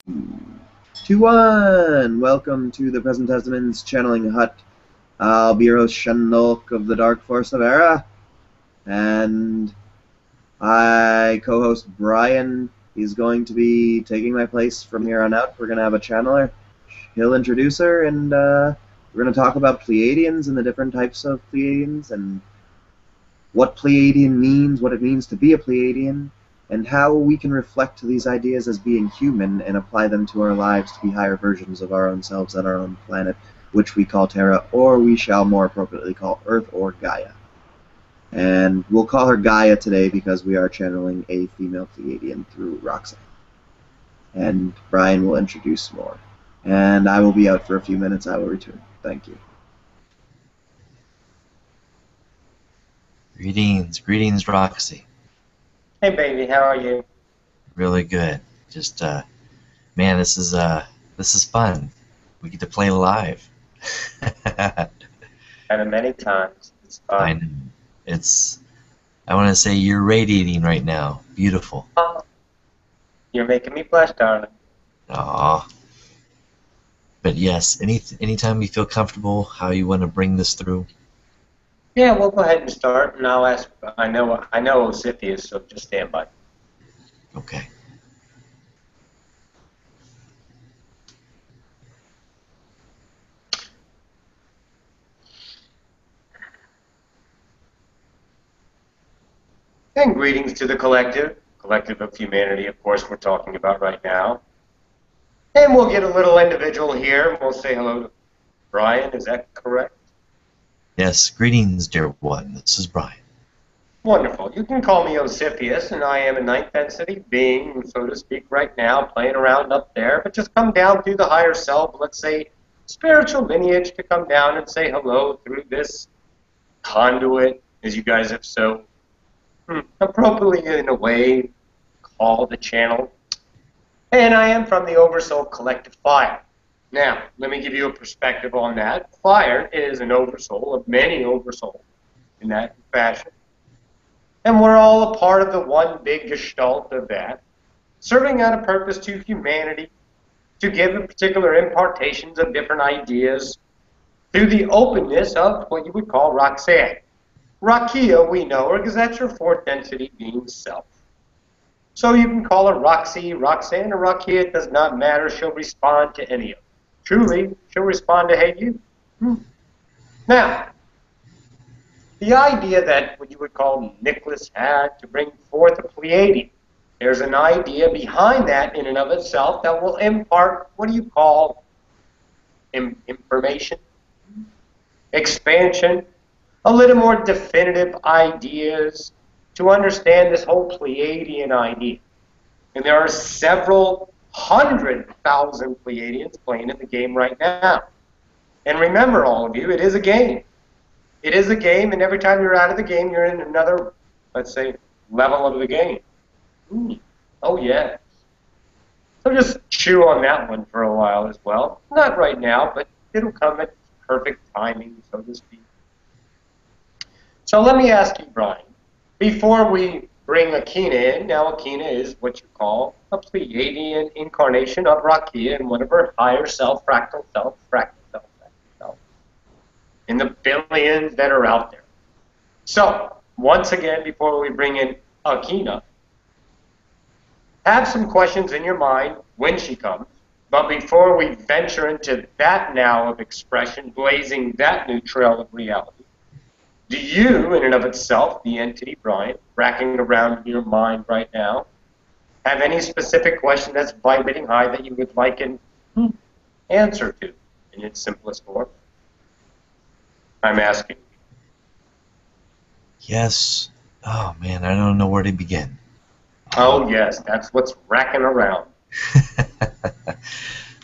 2-1! Welcome to the Present Testament's Channeling Hut. I'll be your host, Shandolk of the Dark Force of Era. And I co-host Brian. He's going to be taking my place from here on out. We're going to have a channeler. He'll introduce her, and we're going to talk about Pleiadians and the different types of Pleiadians, and what Pleiadian means, what it means to be a Pleiadian, and how we can reflect these ideas as being human and apply them to our lives to be higher versions of our own selves on our own planet, which we call Terra, or we shall more appropriately call Earth or Gaia. And we'll call her Gaia today because we are channeling a female Pleiadian through Roxanne. And Brian will introduce more. And I will be out for a few minutes. I will return. Thank you. Greetings, Roxy. Hey, baby, how are you? Really good. Just, man, this is fun. We get to play live. And many times. It's fun. I know. I want to say you're radiating right now. Beautiful. Oh, you're making me blush, darling. Aww. But yes, anytime you feel comfortable, how you want to bring this through. Yeah, we'll go ahead and start, and I'll ask. I know Osiphius, so just stand by. Okay. And greetings to the collective of humanity, of course, we're talking about right now. And we'll get a little individual here, and we'll say hello to Brian. Is that correct? Yes, greetings, dear one. This is Brian. Wonderful. You can call me Osiphius, and I am a ninth density being, so to speak, right now, playing around up there, but just come down through the higher self, let's say spiritual lineage, to come down and say hello through this conduit, as you guys have so appropriately, in a way, called the channel. And I am from the Oversoul Collective Fire. Now, let me give you a perspective on that. Fire is an oversoul of many oversouls in that fashion. And we're all a part of the one big gestalt of that, serving out a purpose to humanity, to give a particular impartations of different ideas through the openness of what you would call Roxanne. Rakia, we know her because that's your fourth density being self. So you can call her Roxy, Roxanne, or Rakia. It does not matter. She'll respond to any of them. Truly, she'll respond to hey you. Now, the idea that what you would call Nicholas had to bring forth a Pleiadian, there's an idea behind that in and of itself that will impart, what do you call, information, expansion, a little more definitive ideas to understand this whole Pleiadian idea. And there are several 100,000 Pleiadians playing in the game right now. And remember, all of you, it is a game. It is a game, and every time you're out of the game, you're in another, let's say, level of the game. Oh, yeah. So just chew on that one for a while as well. Not right now, but it'll come at perfect timing, so to speak. So let me ask you, Brian, before we bring Akina in, now Akina is what you call a Pleiadian incarnation of Rakia and one of her higher self, fractal self, in the billions that are out there. So, once again, before we bring in Akina, have some questions in your mind when she comes, but before we venture into that now of expression, blazing that new trail of reality, do you, in and of itself, the entity, Brian, racking around in your mind right now, have any specific question that's vibrating high that you would like an answer to in its simplest form? I'm asking. Yes. Oh, man, I don't know where to begin. Oh, yes, that's what's racking around.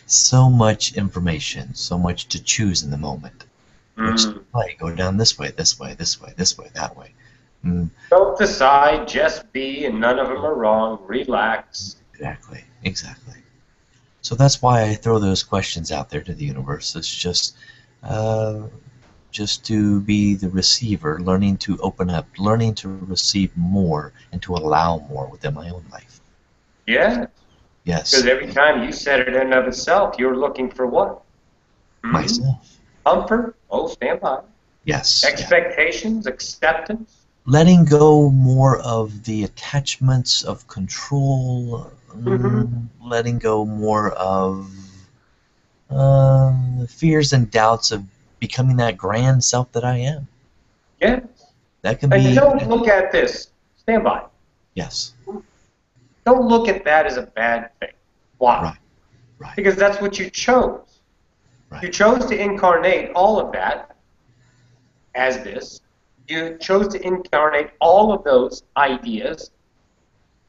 So much information, so much to choose in the moment. Which way? Go down this way, this way, this way, this way, that way. Don't decide, just be, and none of them are wrong. Relax. Exactly. So that's why I throw those questions out there to the universe. It's just to be the receiver, learning to open up, learning to receive more, and to allow more within my own life. Yeah. Yes. Because every time you said it in and of itself, you're looking for what? Myself. Comfort. Oh, stand by. Yes. Expectations, acceptance. Letting go more of the attachments of control. Letting go more of the fears and doubts of becoming that grand self that I am. Yes. That can And be. don't look at this. Stand by. Yes. Don't look at that as a bad thing. Why? Right. Right. Because that's what you chose. Right. You chose to incarnate all of that as this. You chose to incarnate all of those ideas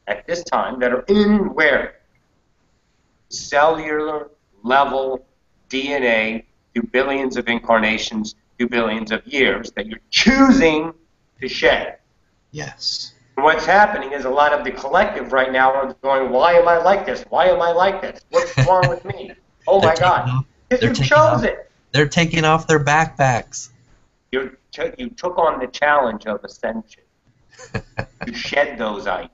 at this time that are in where? Cellular level DNA through billions of incarnations, through billions of years that you're choosing to shed. Yes. And what's happening is a lot of the collective right now are going, why am I like this? Why am I like this? What's wrong with me? Oh my God. Because you chose it. They're taking off their backpacks. You took on the challenge of ascension. You shed those ideas.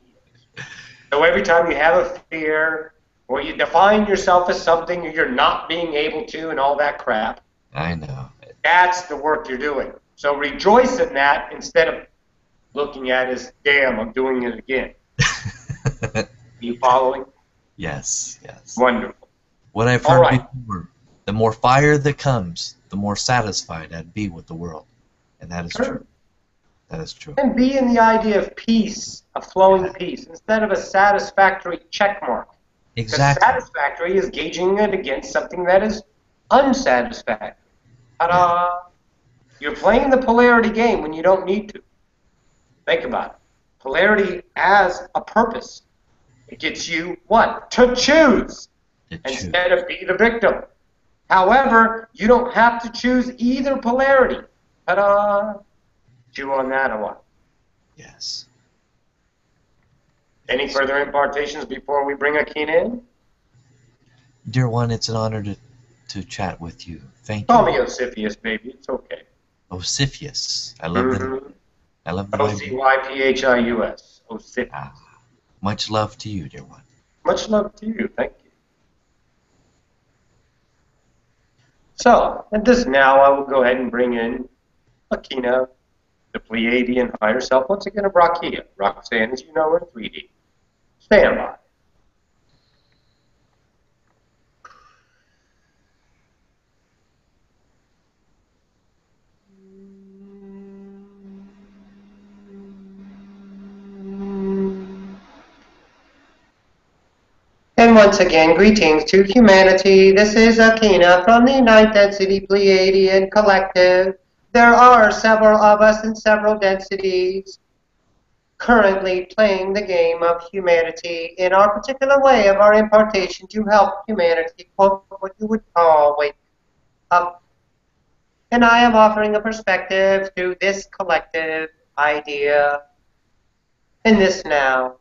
So every time you have a fear, or you define yourself as something you're not being able to and all that crap, I know. that's the work you're doing. So rejoice in that instead of looking at it as, damn, I'm doing it again. Are you following? Yes, yes. Wonderful. What I've heard before, the more fire that comes, the more satisfied I'd be with the world. And that is true. That is true. And be in the idea of peace, a flowing peace, instead of a satisfactory check mark. Exactly. Because satisfactory is gauging it against something that is unsatisfactory. Ta-da! Yeah. You're playing the polarity game when you don't need to. Think about it. Polarity as a purpose. It gets you what? To choose instead of be the victim. However, you don't have to choose either polarity. Ta-da! Chew on that or what? Yes. Any further impartations before we bring Akina in? Dear one, it's an honor to chat with you. Thank you. Call me Osipius, baby. It's okay. Osipius. I love the Ocyphius. Osipius. Much love to you, dear one. Much love to you. Thank you. So, at this now, I will go ahead and bring in Akina, the Pleiadian higher self, once again a Brachia. Roxanne, as you know, are 3D. Stand by. And once again, greetings to humanity. This is Akina from the 9th Density Pleiadian Collective. There are several of us in several densities currently playing the game of humanity in our particular way of our impartation to help humanity, quote, what you would call, wake up. And I am offering a perspective to this collective idea in this now.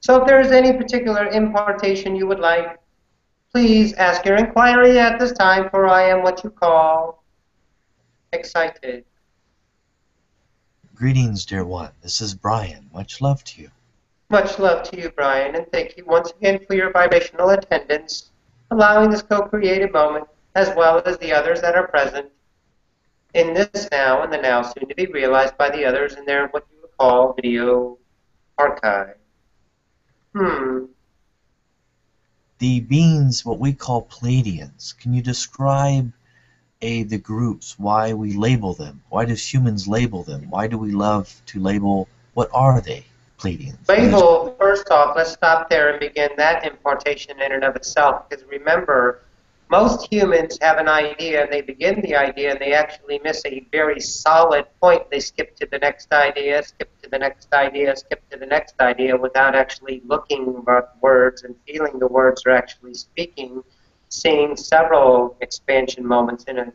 So if there is any particular impartation you would like, please ask your inquiry at this time, for I am what you call excited. Greetings, dear one. This is Brian. Much love to you. Much love to you, Brian, and thank you once again for your vibrational attendance, allowing this co-created moment, as well as the others that are present in this now and the now soon to be realized by the others in their what you would call video archive. The beings, what we call Pleiadians, can you describe the groups, why we label them? Why does humans label them? Why do we love to label? What are they, Pleiadians? Label, first off, let's stop there and begin that impartation in and of itself, because remember, most humans have an idea, and they begin the idea, and they actually miss a very solid point. They skip to the next idea, skip to the next idea, skip to the next idea, without actually looking at words and feeling the words are actually speaking, seeing several expansion moments in a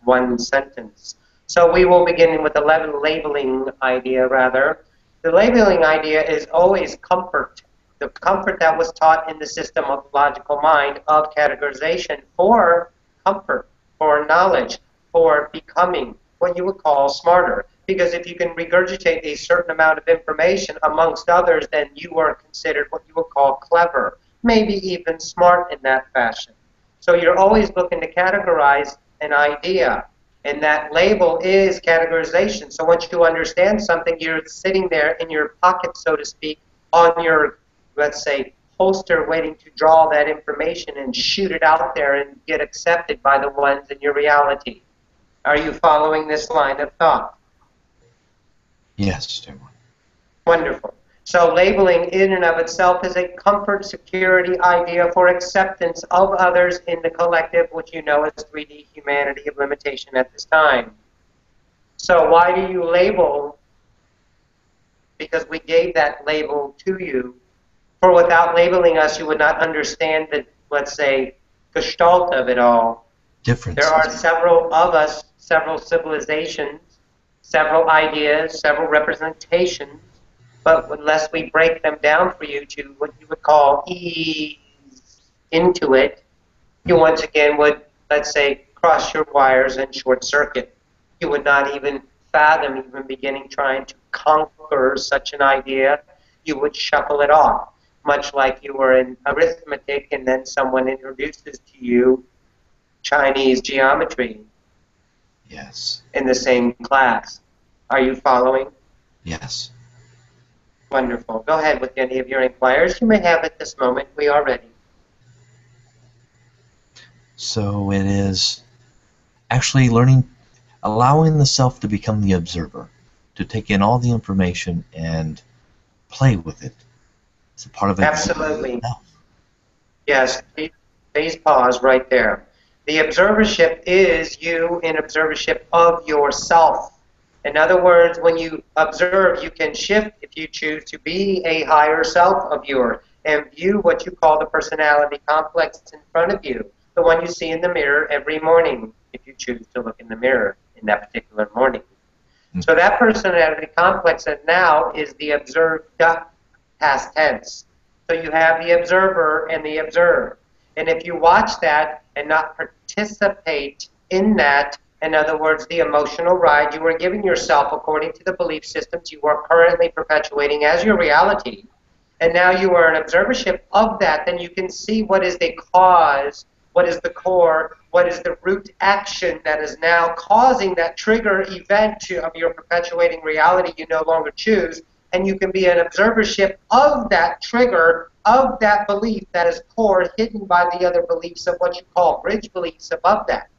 one sentence. So we will begin with the labeling idea, rather. The labeling idea is always comfort. The comfort that was taught in the system of logical mind of categorization for comfort, for knowledge, for becoming what you would call smarter. Because if you can regurgitate a certain amount of information amongst others, then you are considered what you would call clever, maybe even smart in that fashion. So you're always looking to categorize an idea, and that label is categorization. So once you understand something, you're sitting there in your pocket, so to speak, on your, let's say, holster, waiting to draw that information and shoot it out there and get accepted by the ones in your reality. Are you following this line of thought? Yes, dear one. Wonderful. So labeling in and of itself is a comfort, security idea for acceptance of others in the collective, which you know as 3D humanity of limitation at this time. So why do you label? Because we gave that label to you. For without labeling us, you would not understand the, let's say, gestalt of it all. There Differences. are several of us, several civilizations, several ideas, several representations, but unless we break them down for you to what you would call ease into it, you once again would, let's say, cross your wires and short circuit. You would not even fathom even beginning trying to conquer such an idea. You would shuffle it off, much like you were in arithmetic and then someone introduces to you Chinese geometry Yes. in the same class. Are you following? Yes. Wonderful. Go ahead with any of your inquiries. You may have at this moment. We are ready. So it is actually learning, allowing the self to become the observer, to take in all the information and play with it. It's a part of Absolutely. itself. Yes. Please pause right there. The observership is you in observership of yourself. In other words, when you observe, you can shift if you choose to be a higher self of yours and view what you call the personality complex in front of you, the one you see in the mirror every morning, if you choose to look in the mirror in that particular morning. So that personality complex that now is the observed past tense. So you have the observer and the observed. And if you watch that and not participate in that, in other words, the emotional ride you are giving yourself according to the belief systems you are currently perpetuating as your reality, and now you are an observership of that, then you can see what is the cause, what is the core, what is the root action that is now causing that trigger event of your perpetuating reality you no longer choose, and you can be an observership of that trigger, of that belief that is core, hidden by the other beliefs of what you call bridge beliefs above that.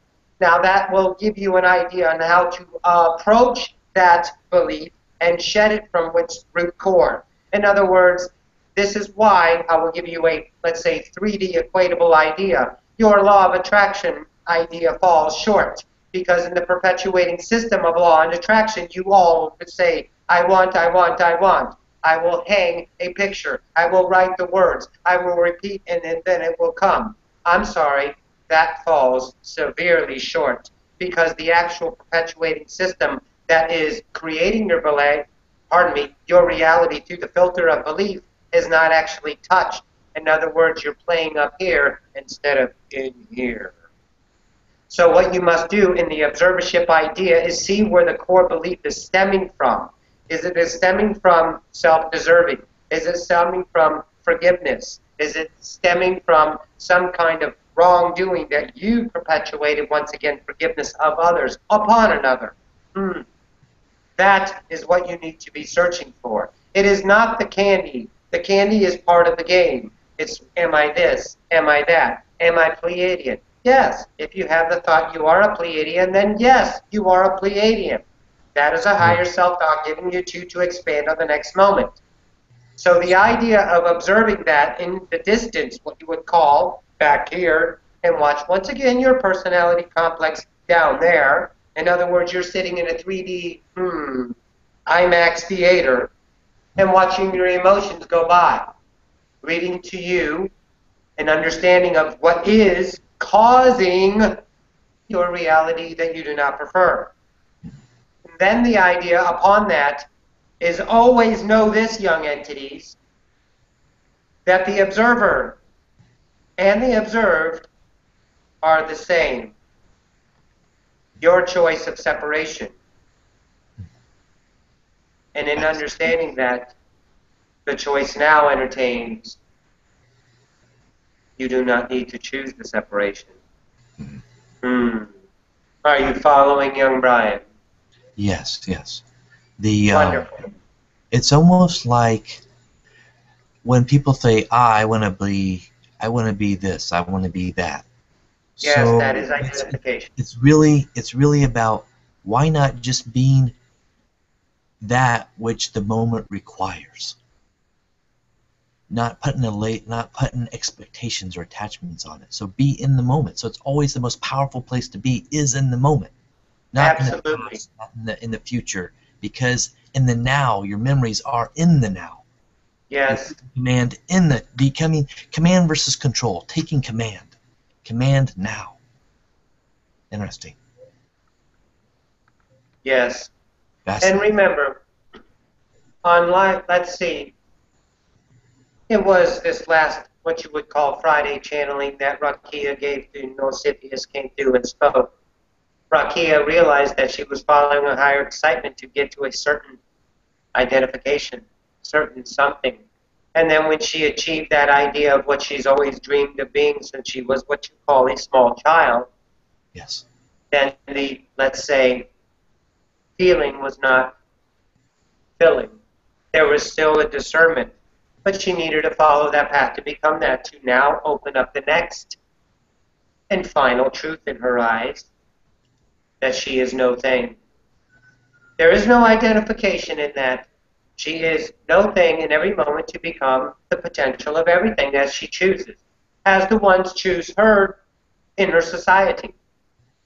Now that will give you an idea on how to approach that belief and shed it from its root core. In other words, this is why I will give you a, let's say, 3D equatable idea. Your law of attraction idea falls short because in the perpetuating system of law and attraction, you all would say, I want, I want, I want. I will hang a picture. I will write the words. I will repeat, and then it will come. I'm sorry, that falls severely short because the actual perpetuating system that is creating your belief, pardon me, your reality through the filter of belief is not actually touched. In other words, you're playing up here instead of in here. So what you must do in the observership idea is see where the core belief is stemming from. Is it stemming from self-deserving? Is it stemming from forgiveness? Is it stemming from some kind of wrongdoing that you perpetuated, once again, forgiveness of others upon another? That is what you need to be searching for. It is not the candy. The candy is part of the game. It's, am I this? Am I that? Am I Pleiadian? Yes. If you have the thought you are a Pleiadian, then yes, you are a Pleiadian. That is a higher self thought giving you to expand on the next moment. So the idea of observing that in the distance, what you would call back here, and watch once again your personality complex down there. In other words, you're sitting in a 3D IMAX theater and watching your emotions go by, reading to you an understanding of what is causing your reality that you do not prefer. And then the idea upon that is always know this, young entities, that the observer and the observed are the same. Your choice of separation. And in Yes. understanding that, the choice now entertains, you do not need to choose the separation. Mhm. Hmm. Are you following, young Brian? Yes, yes. The Wonderful. it's almost like when people say, "Ah, I want to be this, I want to be that." Yes, that So is identification. it's really about why not just being that which the moment requires, not putting expectations or attachments on it. So be in the moment. So it's always the most powerful place to be is in the moment, not in the Absolutely. past, not in the future, because in the now, your memories are in the now. You're Yes, taking command in the becoming command versus control, taking command. Command now. Interesting. yes. And Fascinating. remember, on live, let's see, it was this last, what you would call Friday channeling that Rakia gave to Nosipius came through and spoke. Rakia realized that she was following a higher excitement to get to a certain identification, certain something. And then when she achieved that idea of what she's always dreamed of being since she was what you call a small child, Yes. then the, let's say, feeling was not filling. There was still a discernment, but she needed to follow that path to become that, to now open up the next and final truth in her eyes, that she is no thing. There is no identification in that. She is no thing in every moment to become the potential of everything as she chooses, as the ones choose her in her society.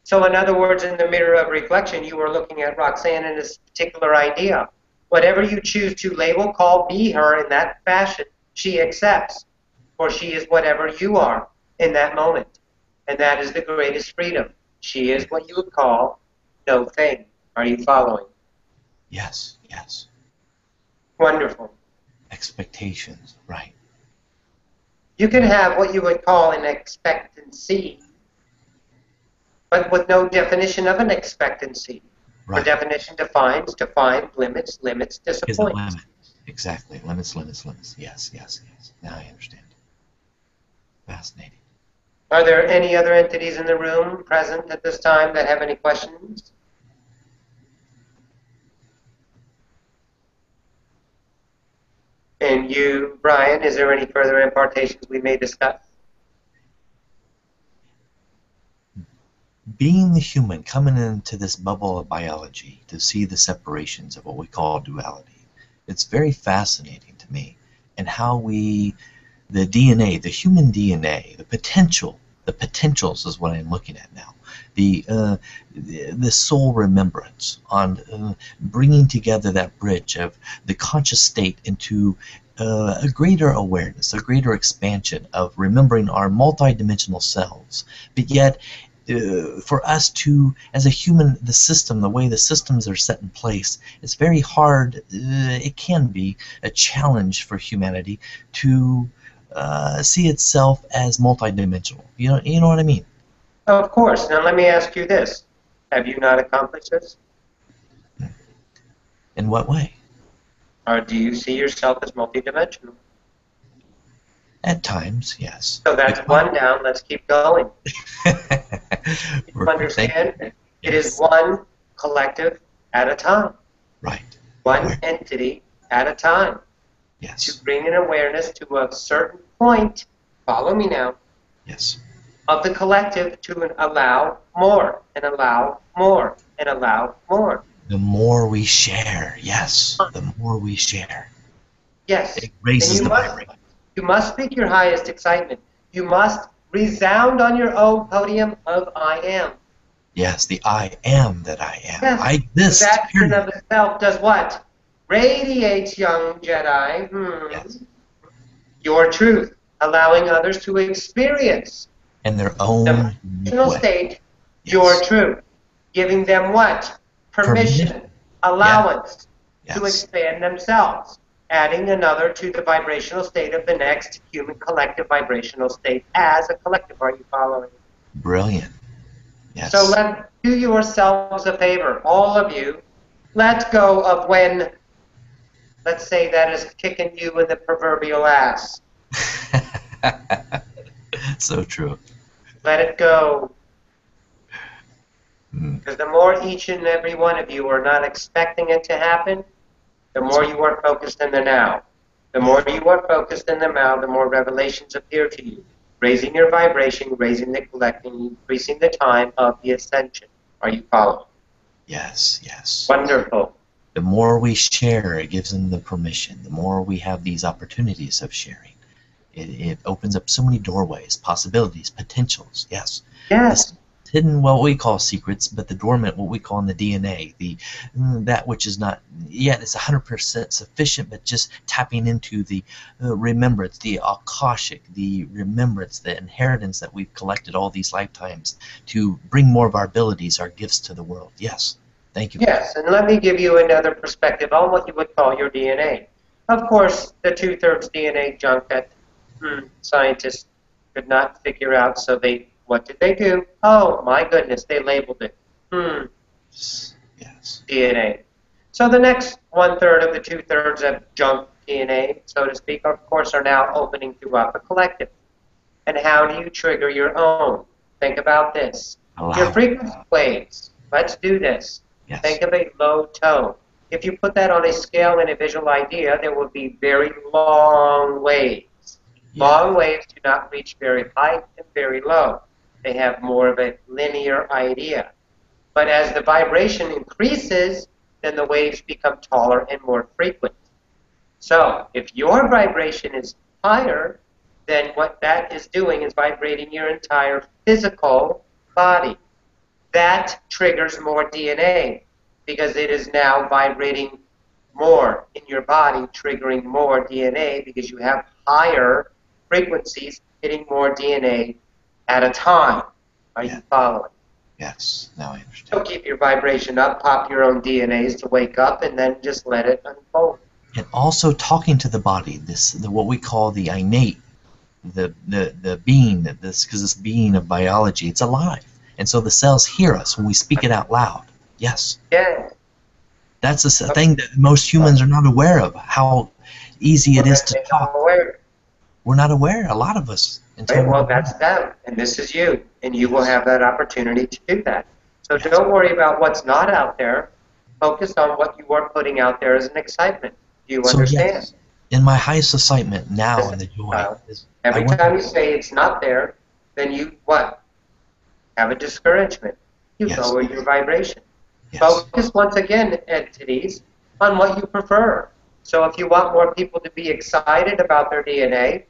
So, in other words, in the mirror of reflection, you are looking at Roxanne in this particular idea. Whatever you choose to label, call, be her in that fashion, she accepts, for she is whatever you are in that moment. And that is the greatest freedom. She is what you would call no thing. Are you following? Yes. Yes. Wonderful. Expectations. Right. You can have what you would call an expectancy, but with no definition of an expectancy. For Right. definition defines, define, limits, limits, Is a disappoints. limit. Exactly. Limits, limits, limits. Yes, yes, yes. Now I understand. Fascinating. Are there any other entities in the room present at this time that have any questions? And you, Brian, is there any further impartations we may discuss? Being the human, coming into this bubble of biology to see the separations of what we call duality, it's very fascinating to me. And how the DNA, the human DNA, the potentials is what I'm looking at now. The soul remembrance on bringing together that bridge of the conscious state into a greater awareness, a greater expansion of remembering our multidimensional selves, but yet for us to, as a human, the way the systems are set in place, it's very hard. It can be a challenge for humanity to see itself as multidimensional. You know what I mean? Of course. Now let me ask you this. Have you not accomplished this? In what way? Or do you see yourself as multidimensional? At times, yes. So that's Good question. one down. Let's keep going. You Thank you. understand? It is Yes. one collective at a time, Right. one Aware. entity at a time. To Yes. bring an awareness to a certain point, follow me now, Yes. of the collective to allow more and allow more and allow more. The more we share, yes, the more we share, Yes, it and raises the vibration. you must speak your highest excitement. You must resound on your own podium of I am. Yes, the I am that I am. Yes, I for exist, that in and period. of itself does what? Radiates, young Jedi, Yes. your truth, allowing others to experience In their the own unique emotional way. state, your Yes. truth, giving them what? Permission. Permission, Yes. allowance to Yes. expand themselves, adding another to the vibrational state of the next human collective vibrational state as a collective. Are you following? Brilliant. So Yes. let do yourselves a favor, all of you. Let go of when let's say that is kicking you in the proverbial ass. So true. Let it go. Mm. Because the more each and every one of you are not expecting it to happen, the more you are focused in the now. The more you are focused in the now, the more revelations appear to you, raising your vibration, raising the collecting, increasing the time of the ascension. Are you following? Yes, yes. Wonderful. The more we share, it gives them the permission. The more we have these opportunities of sharing, it opens up so many doorways, possibilities, potentials. Yes. Yes. Hidden, what we call secrets, but the dormant, what we call in the DNA, that which is not yet, it's 100% sufficient, but just tapping into the remembrance, the akashic, the remembrance, the inheritance that we've collected all these lifetimes to bring more of our abilities, our gifts to the world. Yes, thank you. Yes, and let me give you another perspective on what you would call your DNA. Of course, the two-thirds DNA junk that scientists could not figure out, so what did they do? Oh, my goodness, they labeled it. Yes. DNA. So the next one-third of the two-thirds of junk DNA, so to speak, of course, are now opening throughout the collective. And how do you trigger your own? Think about this. Your Allow it. frequency waves. Let's do this. Yes. Think of a low tone. If you put that on a scale and a visual idea, there will be very long waves. Yeah. Long waves do not reach very high and very low. They have more of a linear idea. But as the vibration increases, then the waves become taller and more frequent. So if your vibration is higher, then what that is doing is vibrating your entire physical body. That triggers more DNA because it is now vibrating more in your body, triggering more DNA because you have higher frequencies hitting more DNA at a time. Are you following? Yes, now I So understand. keep your vibration up, pop your own DNAs to wake up, and then just let it unfold. And also talking to the body, what we call the innate, the being, because this being of biology, it's alive, and so the cells hear us when we speak it out loud. Yes, Yeah. that's a thing that most humans are not aware of. How easy it is to talk. Aware. We're not aware, a lot of us, until Right? Well, that's them, and this is you, and you will have that opportunity to do that. So don't worry about what's not out there. Focus on what you are putting out there as an excitement. Do you So understand? yes, in my highest excitement now, Listen, and the joy child, is every time you say it's not there, then you what? Have a discouragement. You Yes. lower your vibration. Yes. Focus once again, entities, on what you prefer. So if you want more people to be excited about their DNA,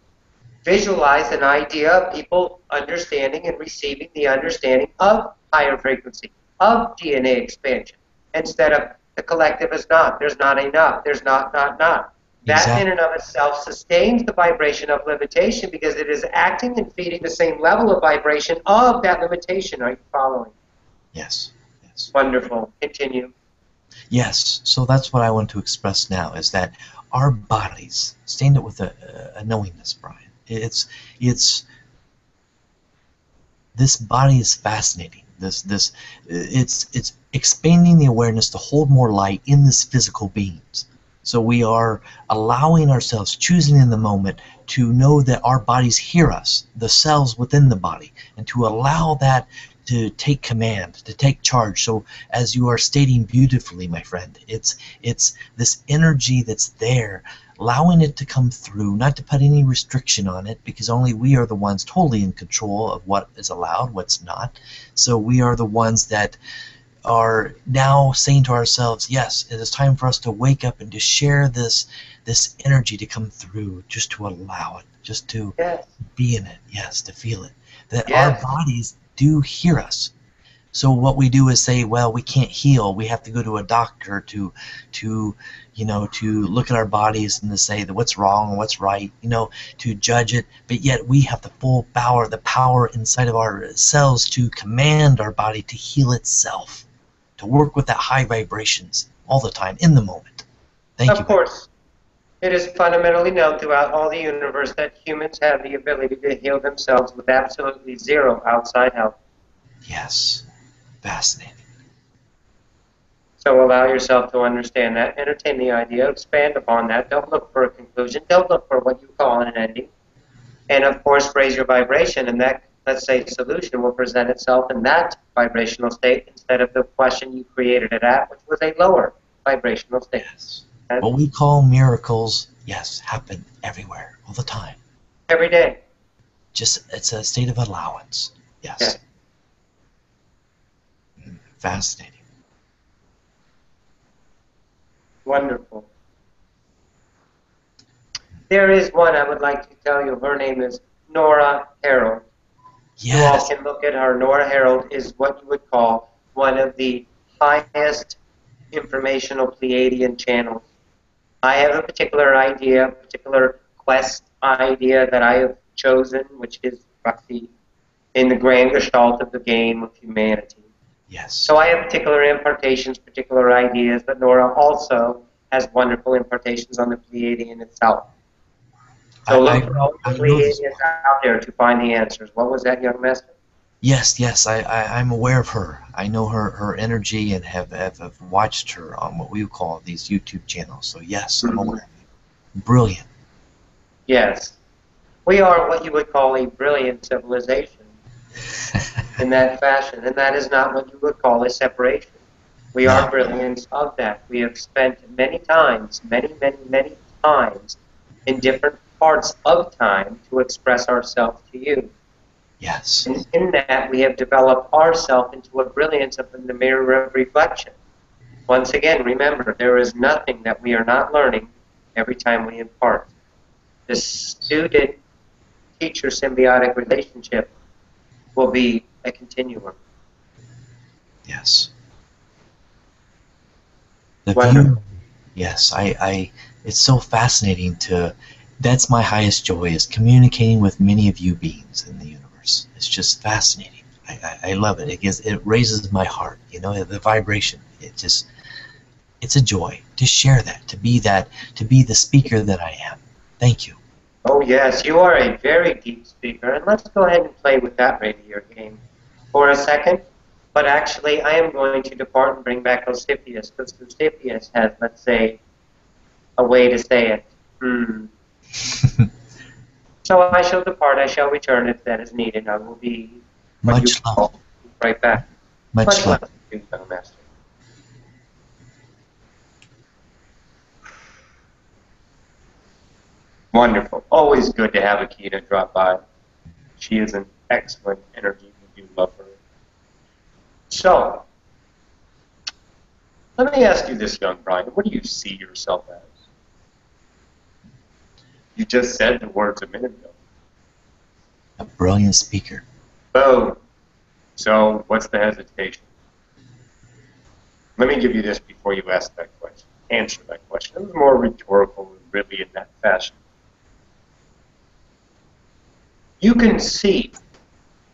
visualize an idea of people understanding and receiving the understanding of higher frequency, of DNA expansion, instead of the collective is not, there's not enough, there's not. That in and of itself sustains the vibration of limitation because it is acting and feeding the same level of vibration of that limitation. Are you following? Yes. Yes. Wonderful. Continue. Yes. So that's what I want to express now, is that our bodies, stand it with a knowingness, Brian. It's this body is fascinating. It's expanding the awareness to hold more light in this physical beings. So we are allowing ourselves, choosing in the moment to know that our bodies hear us, the cells within the body, and to allow that to take command, to take charge. So as you are stating beautifully, my friend, it's this energy that's there, allowing it to come through, not to put any restriction on it, because only we are the ones totally in control of what is allowed, what's not. So we are the ones that are now saying to ourselves, yes, it is time for us to wake up and to share this energy to come through, just to allow it, just to be in it, yes, to feel it. That our bodies do hear us. So what we do is say, well, we can't heal. We have to go to a doctor to look at our bodies and to say that what's wrong and what's right, to judge it. But yet we have the full power, the power inside of our cells to command our body to heal itself, to work with that high vibrations all the time, in the moment. Thank you. Of course, it is fundamentally known throughout all the universe that humans have the ability to heal themselves with absolutely zero outside help. Yes. Fascinating. So allow yourself to understand that, entertain the idea, expand upon that. Don't look for a conclusion. Don't look for what you call an ending. And of course, raise your vibration, and that, let's say, solution will present itself in that vibrational state instead of the question you created it at, which was a lower vibrational state. Yes. And What we call miracles, yes, happen everywhere, all the time. every day. Just, it's a state of allowance. Yes. Yeah. Fascinating. Wonderful. There is one I would like to tell you. Her name is Nora Harold. You all Yes. can look at her. Nora Harold is what you would call one of the highest informational Pleiadian channels. I have a particular idea, a particular quest idea that I have chosen, which is in the grand gestalt of the game of humanity. Yes. So I have particular impartations, particular ideas, but Nora also has wonderful impartations on the Pleiadian itself. So look for all the I know this Pleiadians one. out there to find the answers. What was that, young master? Yes, I'm aware of her. I know her energy and have watched her on what we would call these YouTube channels. So yes, I'm aware. Brilliant. Yes. We are what you would call a brilliant civilization in that fashion, and that is not what you would call a separation. We are No. brilliance of that. We have spent many times, many times, in different parts of time to express ourselves to you. Yes. And in that, we have developed ourselves into a brilliance of the mirror of reflection. Once again, remember, there is nothing that we are not learning every time we impart. The student-teacher symbiotic relationship will be a continuum. Yes. The Wonderful. view. Yes, it's so fascinating to. That's my highest joy, is communicating with many of you beings in the universe. It's just fascinating. I love it. It raises my heart. You know, the vibration. It's a joy to share that, to be the speaker that I am. Thank you. Oh yes, you are a very deep speaker, and let's go ahead and play with that radio game for a second. But actually, I am going to depart and bring back Osipius, because Osipius has, let's say, a way to say it. So I shall depart. I shall return if that is needed. I will be Much love. right back. Much love. to you, young master. Wonderful. Always good to have Akita drop by. She is an excellent energy. We do love her. So, let me ask you this, young Brian. What do you see yourself as? You just said the words a minute ago. A brilliant speaker. Boom. So, what's the hesitation? Let me give you this before you ask that question. Answer that question. It was more rhetorical, really, in that fashion. You can see,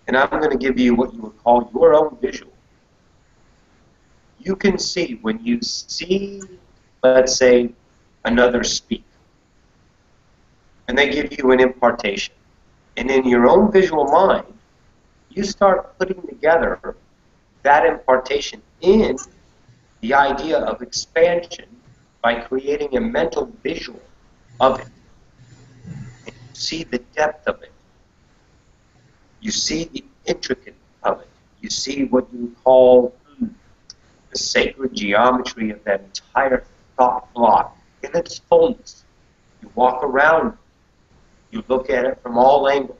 and I'm going to give you what you would call your own visual. You can see when you see, let's say, another speak, and they give you an impartation. And in your own visual mind, you start putting together that impartation in the idea of expansion by creating a mental visual of it. And you see the depth of it. You see the intricate of it. You see what you call the sacred geometry of that entire thought block in its fullness. You walk around, you look at it from all angles.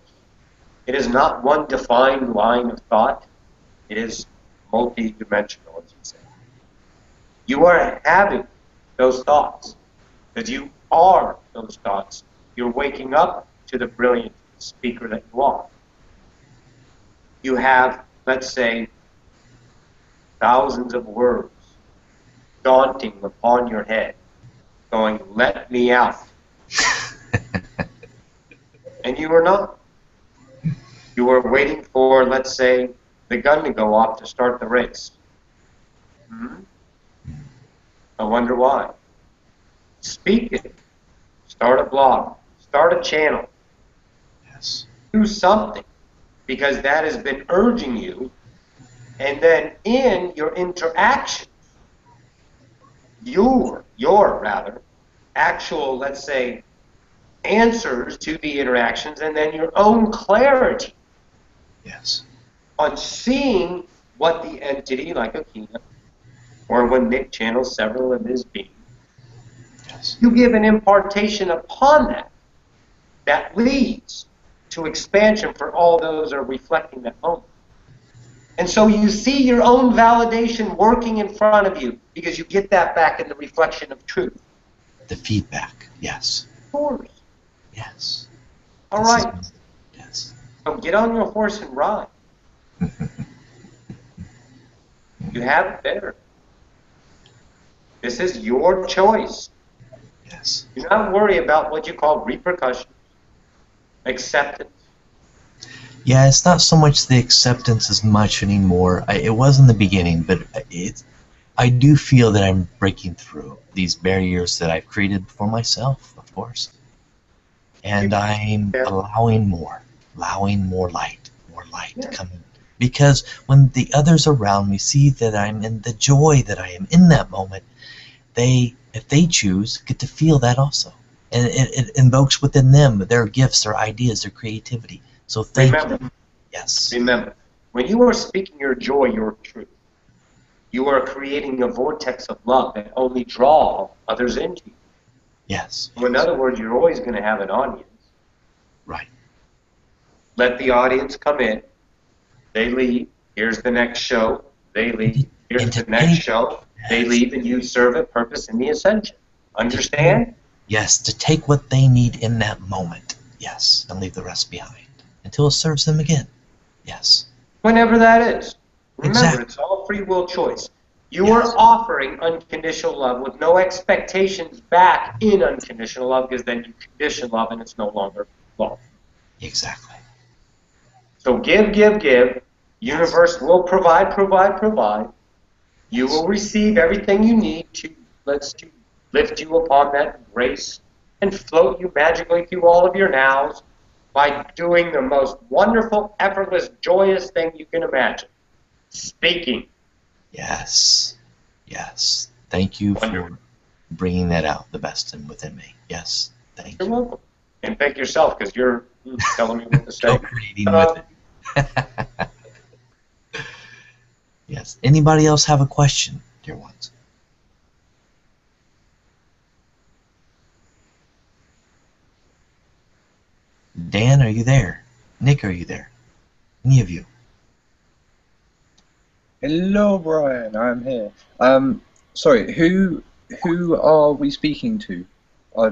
It is not one defined line of thought. It is multi-dimensional, as you say. You are having those thoughts because you are those thoughts. You're waking up to the brilliant speaker that you are. You have, let's say, thousands of words daunting upon your head, going, let me out. And you are not. You are waiting for, let's say, the gun to go off to start the race. I wonder why. Speak it. Start a blog. Start a channel. Yes. Do something, because that has been urging you. And then in your interactions, your rather, actual, let's say, answers to the interactions, and then your own clarity Yes. on seeing what the entity, like Akina, or when Nick channels several of his beings, Yes. you give an impartation upon that that leads to expansion for all those that are reflecting that moment. And so you see your own validation working in front of you because you get that back in the reflection of truth. The feedback. Yes. Of course. Yes. All This right. is, yes. So get on your horse and ride. You have it there. This is your choice. Yes. Do not worry about what you call repercussions, acceptance. Yeah, it's not so much the acceptance as much anymore. It was in the beginning, but I do feel that I'm breaking through these barriers that I've created for myself, of course. And I'm allowing more light to come in. Because when the others around me see that I'm in the joy that I am in that moment, they, if they choose, get to feel that also. And it invokes within them their gifts, their ideas, their creativity. So thank you. Yes. Remember, when you are speaking your joy, your truth, you are creating a vortex of love that only draws others into you. Yes. So in other words, you're always going to have an audience. Right. Let the audience come in. They leave. Here's the next show. They leave. Here's the next show. They leave, and you serve a purpose in the ascension. Understand? Yes, to take what they need in that moment. Yes, and leave the rest behind until it serves them again. Yes. Whenever that is. Remember, Exactly. it's all free will choice. You are offering unconditional love with no expectations back in unconditional love, because then you condition love and it's no longer love. Exactly. So give, give, give. Universe will provide, provide, provide. You will receive everything you need to lift you upon that grace and float you magically through all of your nows by doing the most wonderful, effortless, joyous thing you can imagine. Speaking. Yes. Yes. Thank you for bringing that out, the best within me. Yes. Thank you. You're welcome. And thank yourself, because you're telling me what to say. Co-creating with it. Yes. Anybody else have a question, dear ones? Dan, are you there? Nick, are you there? Any of you? Hello, Brian. I'm here. Sorry. Who are we speaking to? I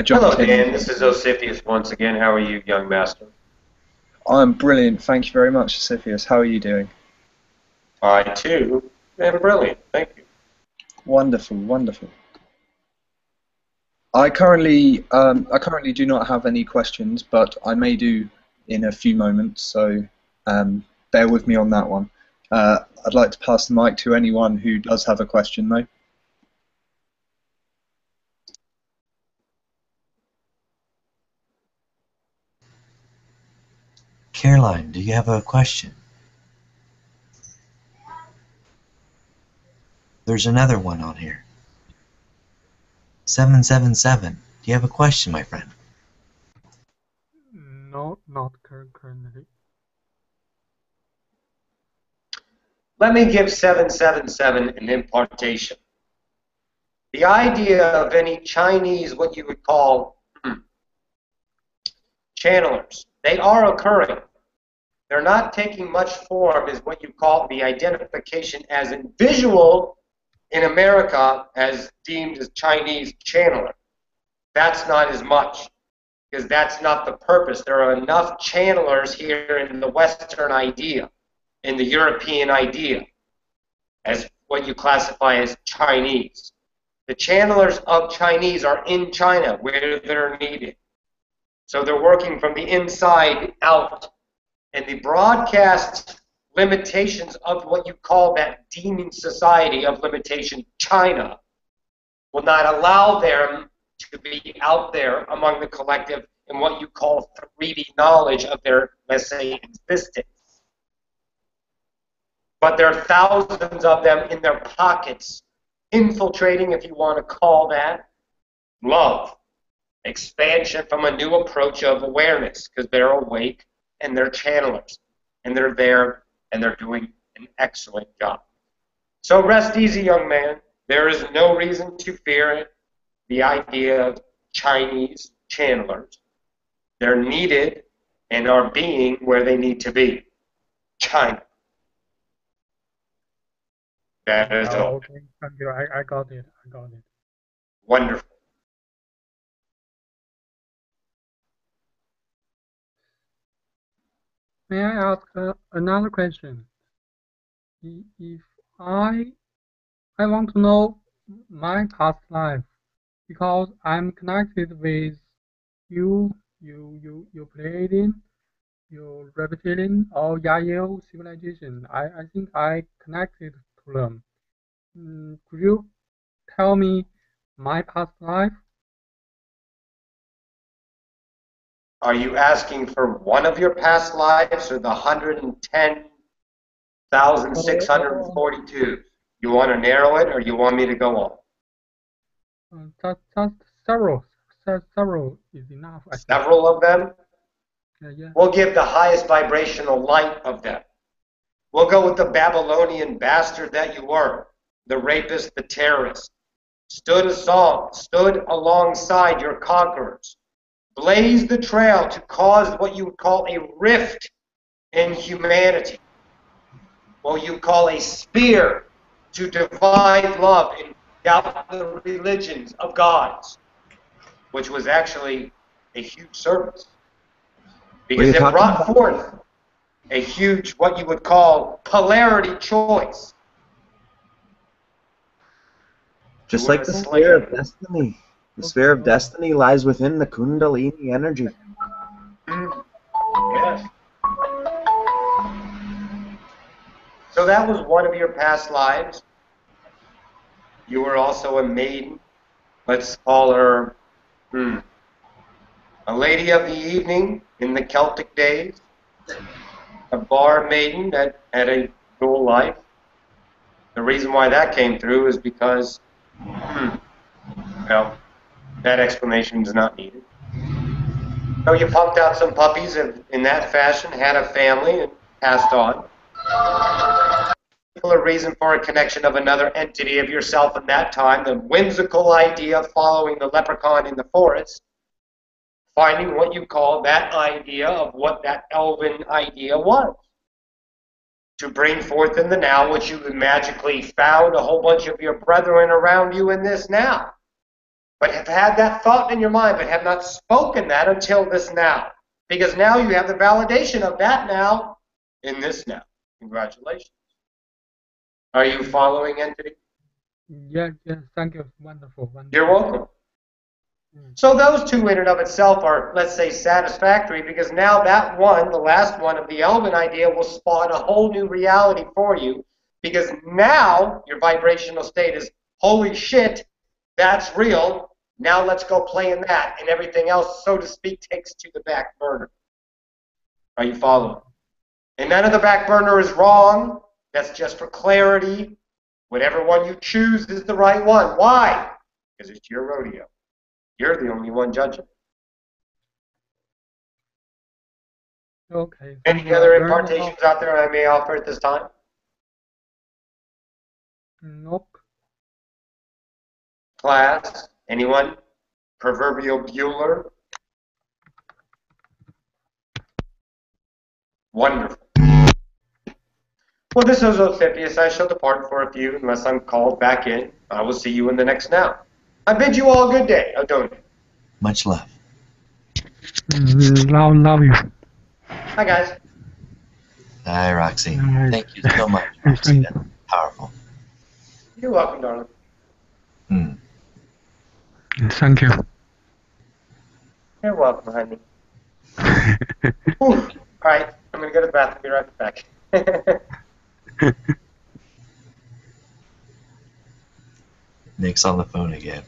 jumped Hello, in. Dan. This is Osiphius once again. How are you, young master? I'm brilliant. Thank you very much, Sisyphus. How are you doing? I, too, am brilliant. Thank you. Wonderful, wonderful. I currently do not have any questions, but I may do in a few moments. So bear with me on that one. I'd like to pass the mic to anyone who does have a question, though. Caroline, do you have a question? There's another one on here. 777. Do you have a question, my friend? No, not currently. Let me give 777 an impartation. The idea of any Chinese, what you would call channelers, they are occurring. They're not taking much form as what you call the identification as in visual in America as deemed as Chinese channeler. That's not as much, because that's not the purpose. There are enough channelers here in the Western idea, in the European idea, as what you classify as Chinese. The channelers of Chinese are in China where they're needed. So they're working from the inside out. And the broadcast limitations of what you call that deeming society of limitation, China, will not allow them to be out there among the collective in what you call 3D knowledge of their, let's say, existence. But there are thousands of them in their pockets infiltrating, if you want to call that. Love, expansion from a new approach of awareness, because they're awake and they're channelers, and they're there and they're doing an excellent job. So rest easy, young man. There is no reason to fear the idea of Chinese channelers. They're needed and are being where they need to be. China. That is all. Okay, thank you. I got it. I got it. Wonderful. May I ask another question? If I want to know my past life because I'm connected with you Pleiadian, your reptilian or Yael civilization. I think I connected to them. Could you tell me my past life? Are you asking for one of your past lives or the 110,642? You want to narrow it or you want me to go on? Just several is enough. I think. Several of them? Yeah. We'll give the highest vibrational light of them. We'll go with the Babylonian bastard that you were, the rapist, the terrorist. Stood alongside your conquerors. Blazed the trail to cause what you would call a rift in humanity. What you call a spear to divide love and doubt the religions of gods, which was actually a huge service. Because it brought forth a huge, what you would call, polarity choice. Just like the sphere of destiny. The sphere of destiny lies within the Kundalini energy. Yes. So that was one of your past lives. You were also a maiden. Let's call her a lady of the evening in the Celtic days. A bar maiden that had a dual life. The reason why that came through is because, well, that explanation is not needed. So you pumped out some puppies in that fashion, had a family, and passed on. A reason for a connection of another entity of yourself in that time, the whimsical idea of following the leprechaun in the forest, finding what you call that idea of what that elven idea was. To bring forth in the now, which you magically found a whole bunch of your brethren around you in this now. But have had that thought in your mind, but have not spoken that until this now. Because now you have the validation of that now in this now. Congratulations. Are you following, entity? Yeah, thank you. Wonderful. You're welcome. So those two in and of itself are, let's say, satisfactory because now that one, the last one of the Elven idea, will spawn a whole new reality for you because now your vibrational state is, holy shit, that's real. Now let's go play in that, and everything else, so to speak, takes to the back burner. Are you following? And none of the back burner is wrong. That's just for clarity. Whatever one you choose is the right one. Why? Because it's your rodeo. You're the only one judging. Okay. Any other impartations out there I may offer at this time? Nope. Class? Anyone? Proverbial Bueller? Wonderful. Well, this is Osipius. I shall depart for a few unless I'm called back in. I will see you in the next now. I bid you all good day. Adoni. Much love. Love you. Hi, guys. Hi, Roxy. Thank you so much, Roxy. That's powerful. You're welcome, darling. Thank you. You're welcome, honey. All right, I'm going to go to the bathroom. Be right back. Nick's on the phone again.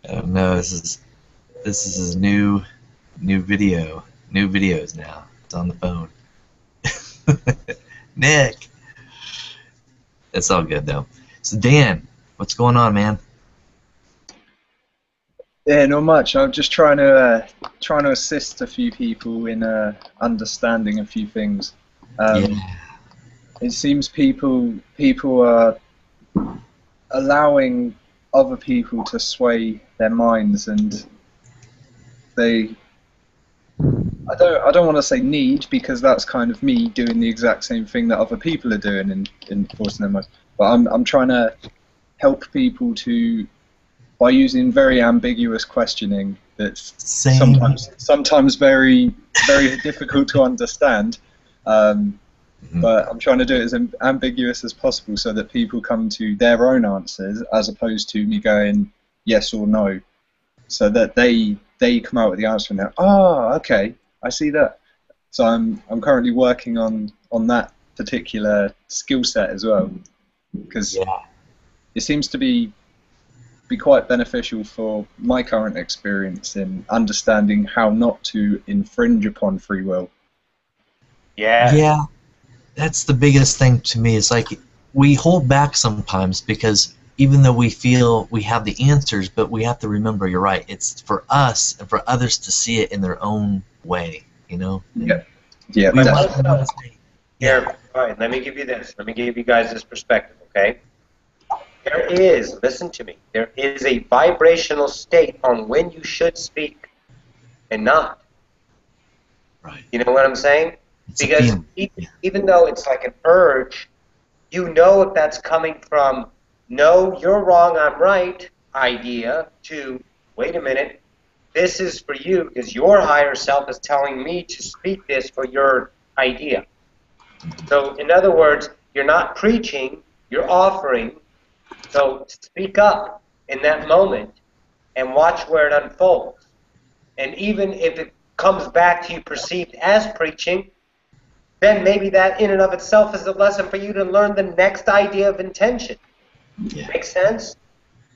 Oh no, this is his new video New videos now. It's on the phone. Nick. That's all good though. So Dan, what's going on, man? Yeah, not much. I'm just trying to assist a few people in understanding a few things. Yeah. It seems people are allowing other people to sway their minds, and I don't want to say need, because that's kind of me doing the exact same thing that other people are doing in forcing their minds. But I'm trying to help people to, by using very ambiguous questioning that's Same. sometimes very difficult to understand. But I'm trying to do it as ambiguous as possible so that people come to their own answers, as opposed to me going yes or no, so that they come out with the answer and they're, oh, okay, I see that. So I'm currently working on that particular skill set as well, because it seems to be quite beneficial for my current experience in understanding how not to infringe upon free will. Yeah, that's the biggest thing to me. It's like we hold back sometimes because even though we feel we have the answers, but we have to remember, you're right, it's for us and for others to see it in their own way, you know? Yeah. We want Here, all right, let me give you this. Let me give you guys this perspective, okay? There is, listen to me, there is a vibrational state on when you should speak and not. Right. You know what I'm saying? It's a Because feeling. even though it's like an urge, you know if that's coming from, no, you're wrong, I'm right idea, to, wait a minute, this is for you because your higher self is telling me to speak this for your idea. So, in other words, you're not preaching, you're offering. So speak up in that moment and watch where it unfolds. And even if it comes back to you perceived as preaching, then maybe that in and of itself is a lesson for you to learn the next idea of intention. Yeah. Make sense?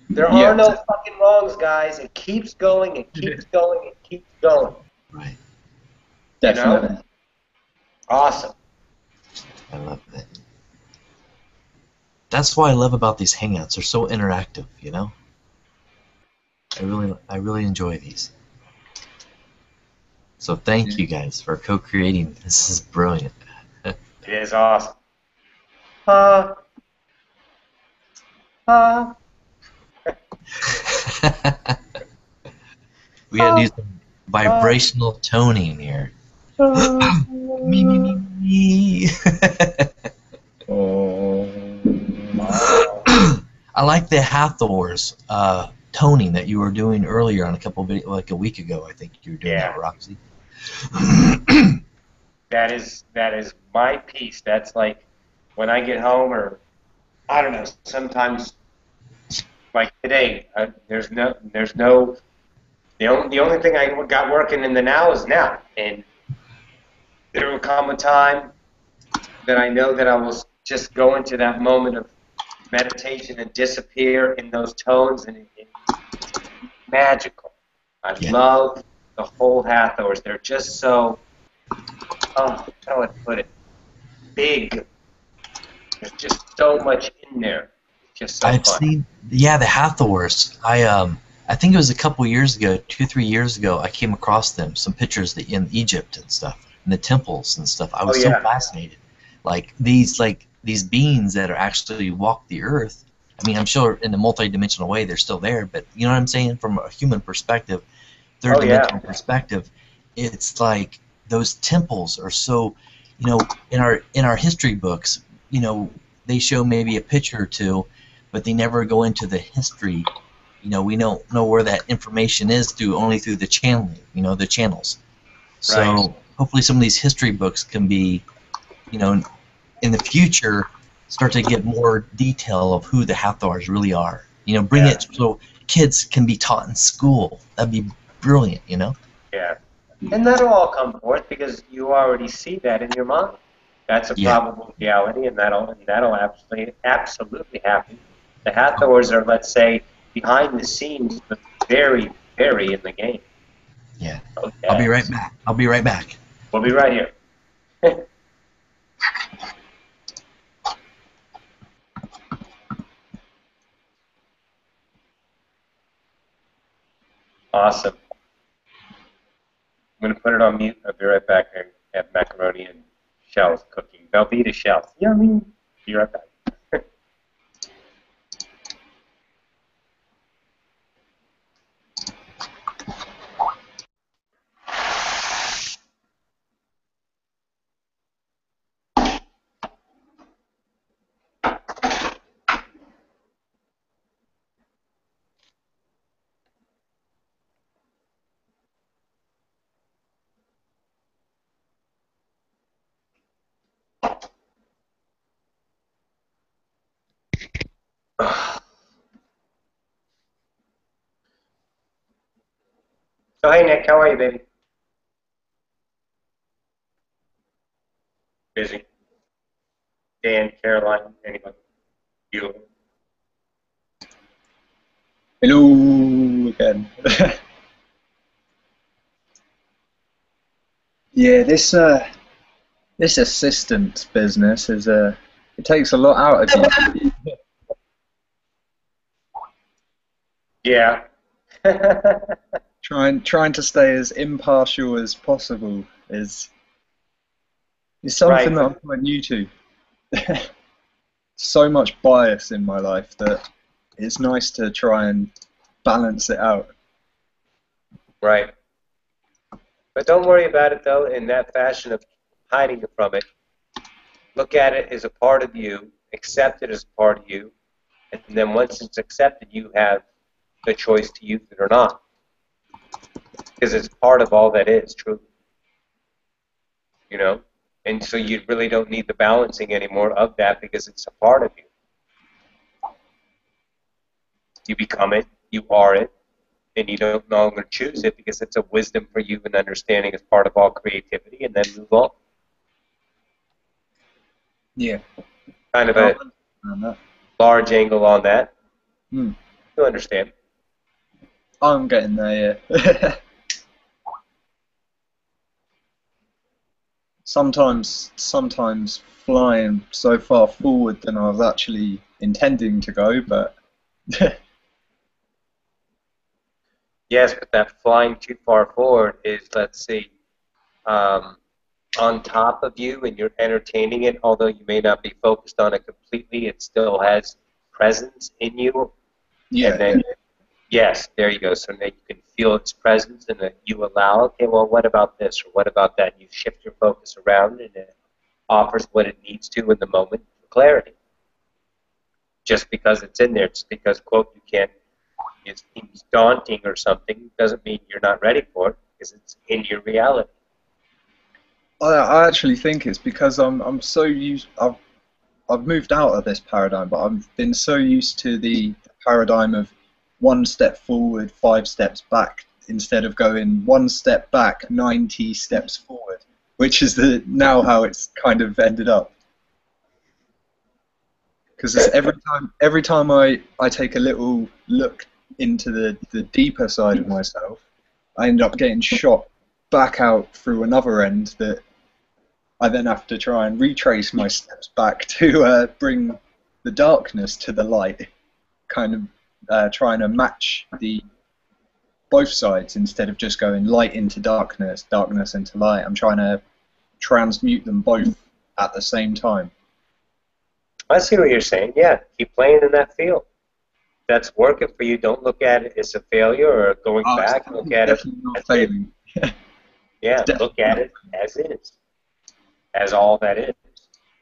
There are no fucking wrongs, guys. It keeps going, it keeps going, it keeps going. Right. Definitely. You know? Awesome. I love that. That's what I love about these hangouts. They're so interactive, you know? I really enjoy these. So thank you guys for co-creating. This is brilliant. It is awesome. We gotta do some vibrational toning here. Me. I like the Hathors toning that you were doing earlier on a couple of videos, like a week ago. I think you were doing that, Roxy. That is my piece. That's like when I get home, or I don't know. Sometimes, like today, there's no. The only thing I got working in the now is now, and there will come a time that I know that I will just go into that moment of meditation and disappear in those tones, and it's magical. I love the whole Hathors. They're just so, how do I put it, big. There's just so much in there. It's just so I've fun. seen, the Hathors. I think it was a couple years ago, 2-3 years ago, I came across them, some pictures in Egypt and stuff, in the temples and stuff. I was so fascinated. Like these beings that are actually walk the earth. I mean, I'm sure in a multi-dimensional way they're still there, but you know what I'm saying? From a human perspective, third dimensional perspective, it's like those temples are so, you know, in our history books, you know, they show maybe a picture or two, but they never go into the history. You know, we don't know where that information is only through the channeling, you know, the channels. So hopefully some of these history books can be, you know, in the future start to get more detail of who the Hathors really are. You know, bring it so kids can be taught in school. That'd be brilliant, you know? Yeah. And that'll all come forth because you already see that in your mind. That's a probable reality, and that'll absolutely happen. The Hathors are, let's say, behind the scenes, but very, very in the game. Yeah. Okay. I'll be right back. I'll be right back. We'll be right here. Awesome. I'm going to put it on mute. I'll be right back and have macaroni and shells cooking. Velveeta shells. Yummy. Be right back. So, hey, Nick, how are you, baby? Busy. Dan, Caroline, anybody? You? Hello again. Yeah, this assistant business is it takes a lot out of you. Yeah. Trying to stay as impartial as possible is something that I'm quite new to. So much bias in my life that it's nice to try and balance it out. Right. But don't worry about it, though, in that fashion of hiding from it. Look at it as a part of you, accept it as a part of you, and then once it's accepted, you have the choice to use it or not. Because it's part of all that is, truly. You know? And so you really don't need the balancing anymore of that because it's a part of you. You become it, you are it, and you don't no longer choose it because it's a wisdom for you and understanding as part of all creativity, and then move on. Yeah. Kind of a large angle on that. Hmm. You understand. I'm getting there, yeah. Sometimes flying so far forward than I was actually intending to go, but Yes, but that flying too far forward is, let's see, on top of you and you're entertaining it, although you may not be focused on it completely, it still has presence in you. yeah. And then, yes, there you go. So now you can feel its presence and then you allow, okay, well, what about this or what about that? And you shift your focus around and it offers what it needs to in the moment for clarity. Just because it's in there, just because, quote, you can't, it seems daunting or something, doesn't mean you're not ready for it because it's in your reality. I actually think it's because I'm so used. I've moved out of this paradigm, but I've been so used to the paradigm of one step forward, 5 steps back, instead of going one step back, 90 steps forward, which is now how it's kind of ended up. Because every time I take a little look into the deeper side of myself, I end up getting shot back out through another end that I then have to try and retrace my steps back to bring the darkness to the light, kind of trying to match both sides instead of just going light into darkness, darkness into light. I'm trying to transmute them both at the same time. I see what you're saying. Yeah, keep playing in that field. That's working for you. Don't look at it as a failure or going back. Look at it not as failing. yeah, look at it as is, as all that is.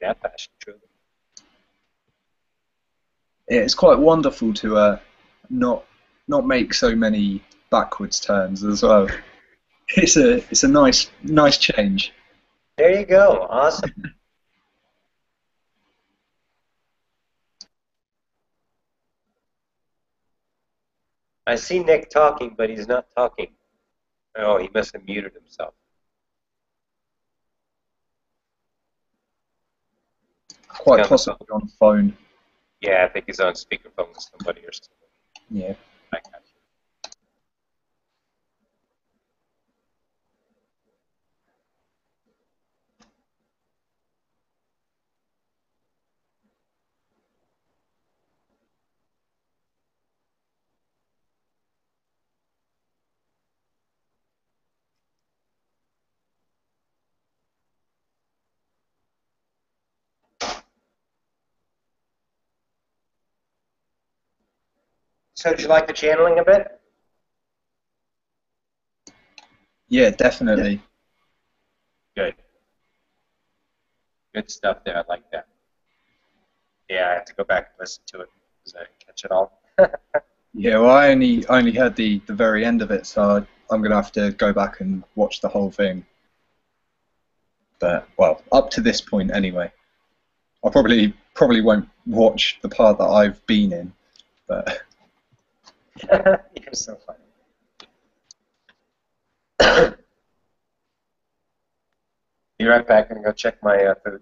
That fashion, truly. Yeah, it's quite wonderful to not make so many backwards turns as well. It's a nice change. There you go. Awesome. I see Nick talking, but he's not talking. Oh, he must have muted himself. Quite possibly on the phone. Yeah, I think he's on speakerphone with somebody or something. Yeah. I got you. So did you like the channeling a bit? Yeah, definitely. Good. Good stuff there. I like that. Yeah, I have to go back and listen to it because I didn't catch it all. Yeah, well, I only heard the very end of it, so I'm gonna have to go back and watch the whole thing. But well, up to this point anyway. I probably won't watch the part that I've been in, but You're so funny. Be right back. I'm gonna go check my food.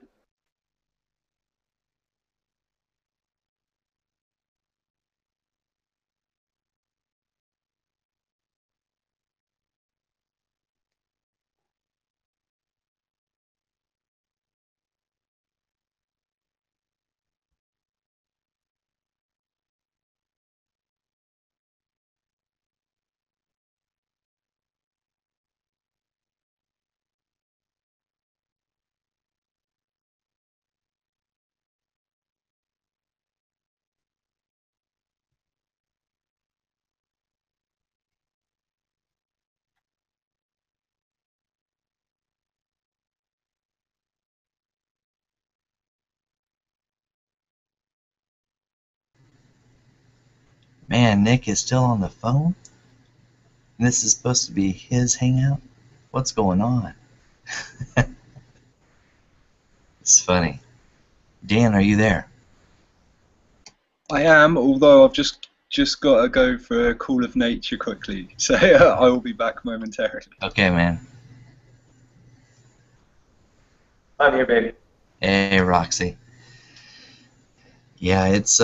Man, Nick is still on the phone? And this is supposed to be his hangout? What's going on? It's funny. Dan, are you there? I am. Although I've just got to go for a call of nature quickly, so I will be back momentarily. Okay, man. I'm here, baby. Hey, Roxy. Yeah, it's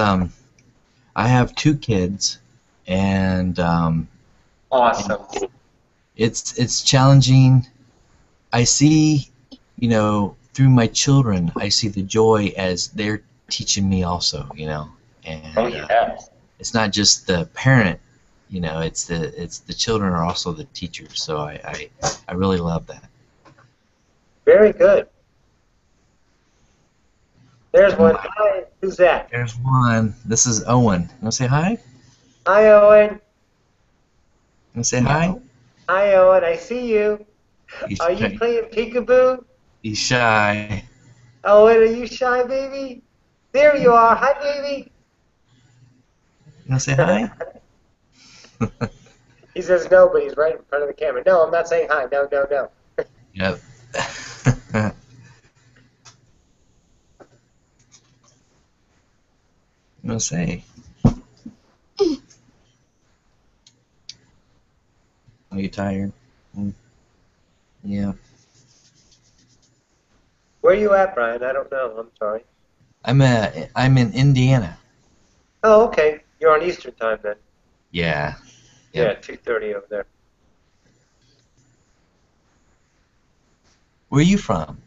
I have 2 kids, and Awesome. it's challenging. I see, through my children, I see the joy as they're teaching me also, and Oh yeah. it's not just the parent, it's the children are also the teachers. So I really love that. Very good. There's one. Hi. Who's that? There's one. This is Owen. You want to say hi? Hi, Owen. You want to say hi? Hi, Owen. I see you. He's Are you shy. playing peekaboo? He's shy. Owen, are you shy, baby? There you are. Hi, baby. You want to say hi? He says no, but he's right in front of the camera. No, I'm not saying hi. No, no, no. Yep. You want to say? Are you tired? Yeah. Where are you at, Brian? I don't know. I'm sorry. I'm in Indiana. Oh, okay. You're on Eastern time then. Yeah. Yeah, Yep. 2:30 over there. Where are you from?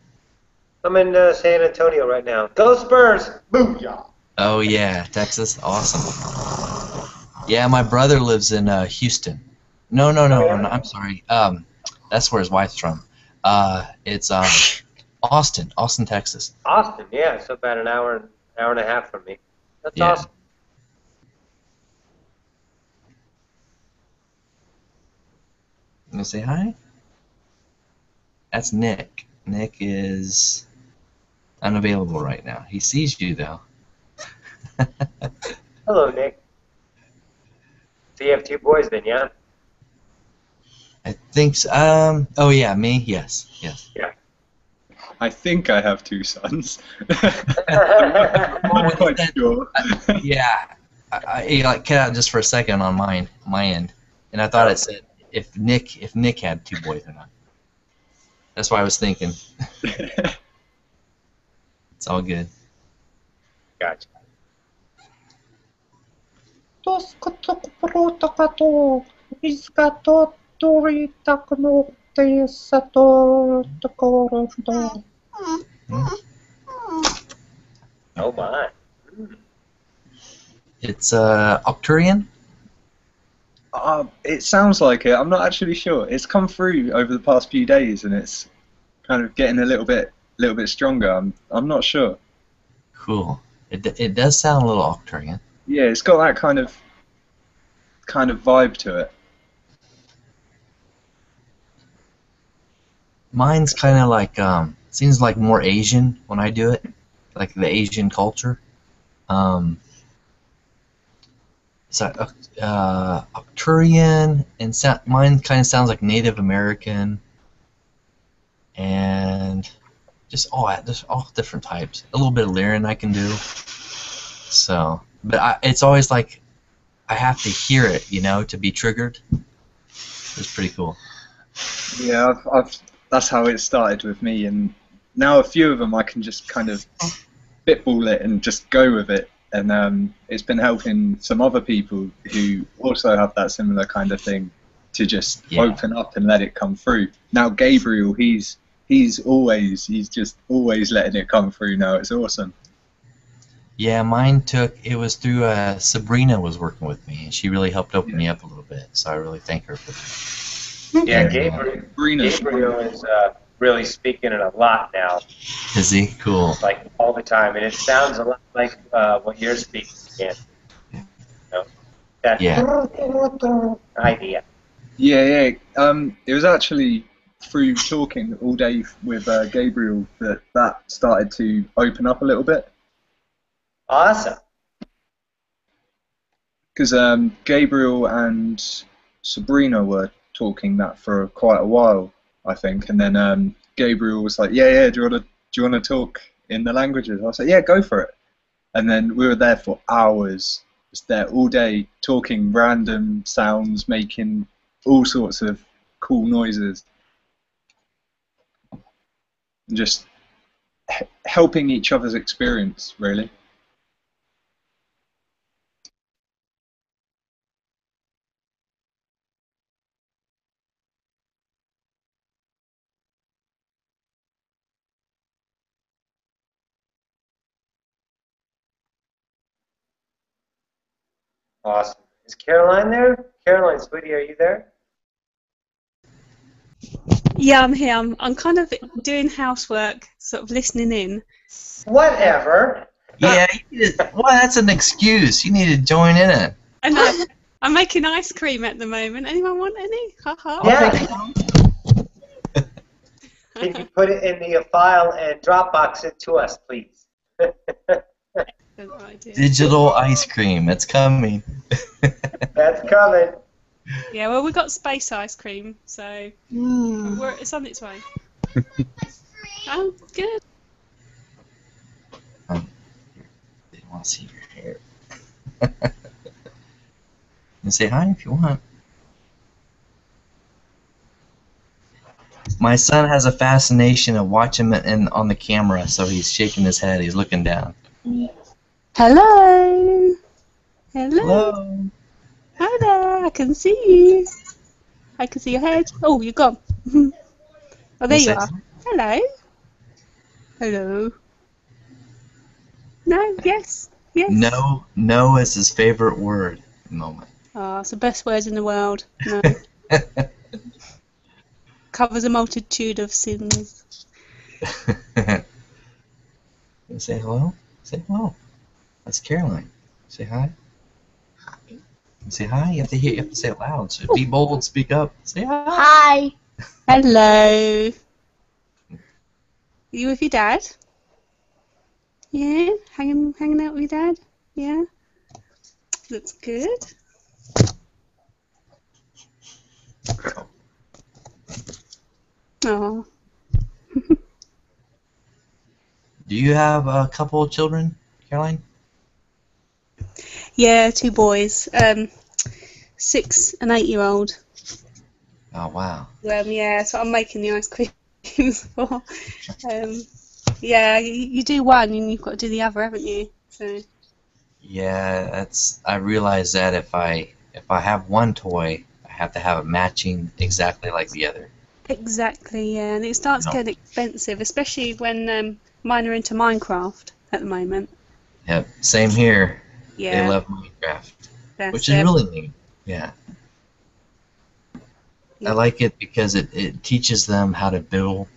I'm in San Antonio right now. Go Spurs! Booyah! Oh yeah, Texas. Awesome. Yeah, my brother lives in Houston. No, no, Oh, no, yeah? no, I'm sorry. That's where his wife's from. It's Austin, Texas. Austin, yeah. So about an hour and a half from me. That's Yeah. awesome. You gonna say hi? That's Nick. Nick is unavailable right now. He sees you though. Hello, Nick. So you have 2 boys then, yeah? I think so. Oh yeah, me. Yes. Yes. Yeah. I think I have 2 sons. Well, I'm when not you quite said- sure. Yeah. I like cut out just for a second on my end, and I thought it said if Nick had 2 boys or not. That's why I was thinking. It's all good. Gotcha. Oh my. It's Octurian. It sounds like it. I'm not actually sure. It's come through over the past few days, and it's kind of getting a little bit stronger. I'm not sure. Cool. It does sound a little Octurian. Yeah, it's got that kind of kind of vibe to it? Mine's kind of like seems like more Asian when I do it, like the Asian culture. So Arcturian, and mine kind of sounds like Native American, and just all different types. A little bit of Lyran I can do. So, but it's always like I have to hear it, you know, to be triggered. It's pretty cool. Yeah, that's how it started with me, and now a few of them I can just kind of spitball it and just go with it, and it's been helping some other people who also have that similar kind of thing to just open up and let it come through. Now Gabriel, he's just always letting it come through now. It's awesome. Yeah, it was through Sabrina was working with me, and she really helped open me up a little bit, so I really thank her for that. Yeah, Gabriel is really speaking it a lot now. Is he? Cool. Like all the time, and it sounds a lot like what you're speaking again. You know, that idea. Yeah. It was actually through talking all day with Gabriel that started to open up a little bit. Awesome. Because Gabriel and Sabrina were talking that for quite a while, I think, and then Gabriel was like, "Yeah, do you wanna talk in the languages?" I was like, "Yeah, go for it." And then we were there for hours, just there all day, talking random sounds, making all sorts of cool noises, and just helping each other's experience, really. Awesome. Is Caroline there? Caroline, sweetie, are you there? Yeah, I'm here. I'm kind of doing housework, sort of listening in. Whatever. Yeah, well, that's an excuse. You need to join in it. I know. I'm making ice cream at the moment. Anyone want any? Ha ha. Yeah. Can you put it in the file and Dropbox it to us, please? Digital ice cream. It's coming. That's coming. Yeah, well, we got space ice cream, so it's on its way. Oh, good. They want to see your hair. You can say hi if you want. My son has a fascination of watching him on the camera, so he's shaking his head. He's looking down. Hello. Hello. Hello. Hi there. I can see you. I can see your head. Oh, you're gone. Oh, there you are. Hello. Hello. No. Yes. Yes. No is his favorite word at the moment. Oh, it's the best word in the world. No. Covers a multitude of sins. Say hello. Say hello. That's Caroline. Say hi. Hi. Say hi. You have to say it loud. So be bold. Speak up. Say hi. Hi. Hello. Are you with your dad? Yeah. Hanging out with your dad. Yeah. That's good. Oh. Do you have a couple of children, Caroline? Yeah, 2 boys. 6 and 8-year-old. Oh wow. Yeah, so I'm making the ice creams for. Yeah, you do one and you've got to do the other, haven't you? So. Yeah, I realize that if I have one toy, I have to have it matching exactly like the other. Exactly, yeah, and it starts getting expensive, especially when mine are into Minecraft at the moment. Yep, same here. Yeah. They love Minecraft, which is it. really neat. Yeah. I like it because it teaches them how to build.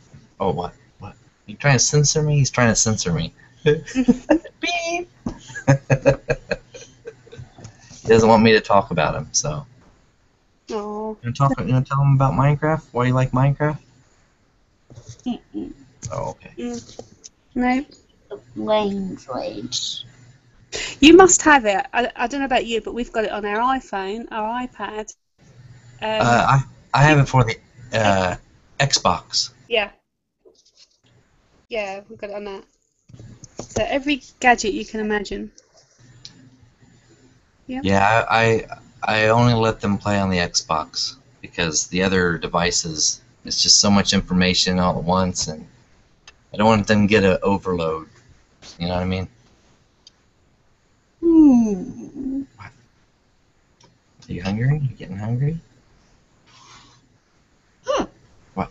Oh, what? What? You trying to censor me? He's trying to censor me. Beep. He doesn't want me to talk about him, so. Oh. You wanna tell him about Minecraft? Why you like Minecraft? Mm-mm. Oh, okay. No. The language. You must have it. I don't know about you, but we've got it on our iPhone, our iPad. I have it for the Xbox. Yeah. Yeah, we've got it on that. So every gadget you can imagine. Yeah. Yeah, I only let them play on the Xbox because the other devices, it's just so much information all at once, and I don't want them to get an overload. You know what I mean? Are you hungry? You getting hungry? What?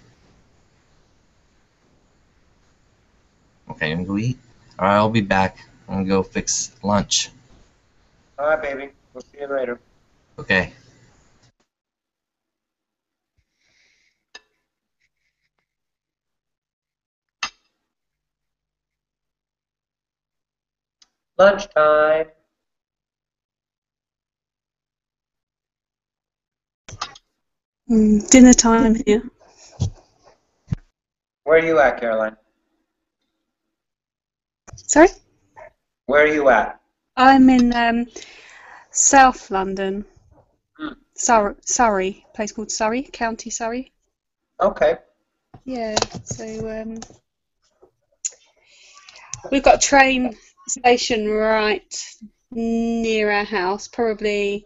Okay, I'm gonna go eat. All right, I'll be back. I'm gonna go fix lunch. All right, baby. We'll see you later. Okay. Lunchtime. Dinner time here. Where are you at, Caroline? Sorry? Where are you at? I'm in South London. Hmm. Surrey. Place called Surrey, County Surrey. Okay. Yeah, so we've got a train station right near our house. Probably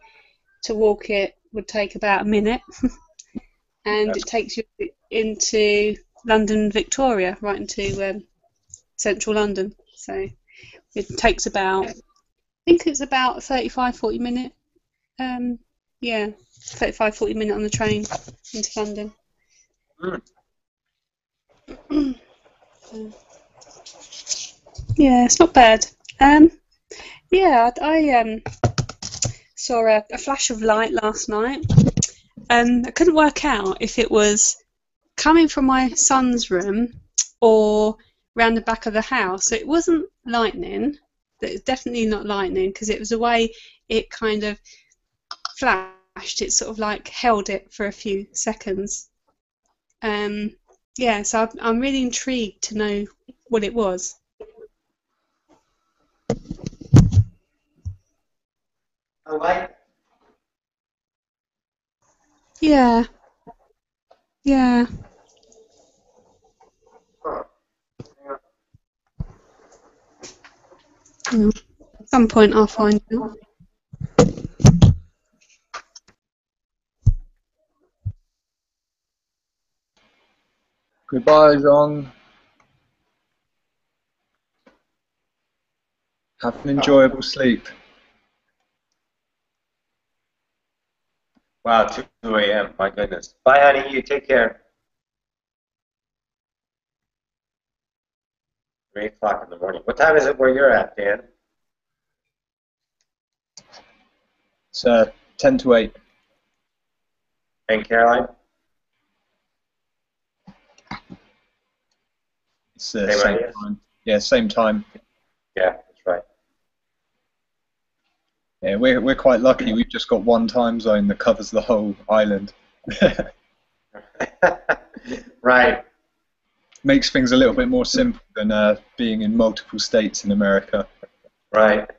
to walk it would take about a minute. And it takes you into London Victoria, right into central London. So it takes about, I think it's about a 35-40 minute, yeah, 35-40 minute on the train into London. Yeah, it's not bad. Yeah, I saw a flash of light last night. I couldn't work out if it was coming from my son's room or round the back of the house. It wasn't lightning. It's definitely not lightning because it was the way it kind of flashed. It sort of like held it for a few seconds. Yeah, so I'm really intrigued to know what it was. A light. Yeah. Yeah. Huh. At some point I'll find out. Goodbye, Jean. Have an enjoyable sleep. Wow, 2 a.m. My goodness. Bye, honey. You take care. 3 o'clock in the morning. What time is it where you're at, Dan? It's 10 to 8. And Caroline? It's Same same idea? time. Yeah, same time. Yeah, that's right. Yeah, we're quite lucky. We've just got one time zone that covers the whole island. Right. Makes things a little bit more simple than being in multiple states in America. Right.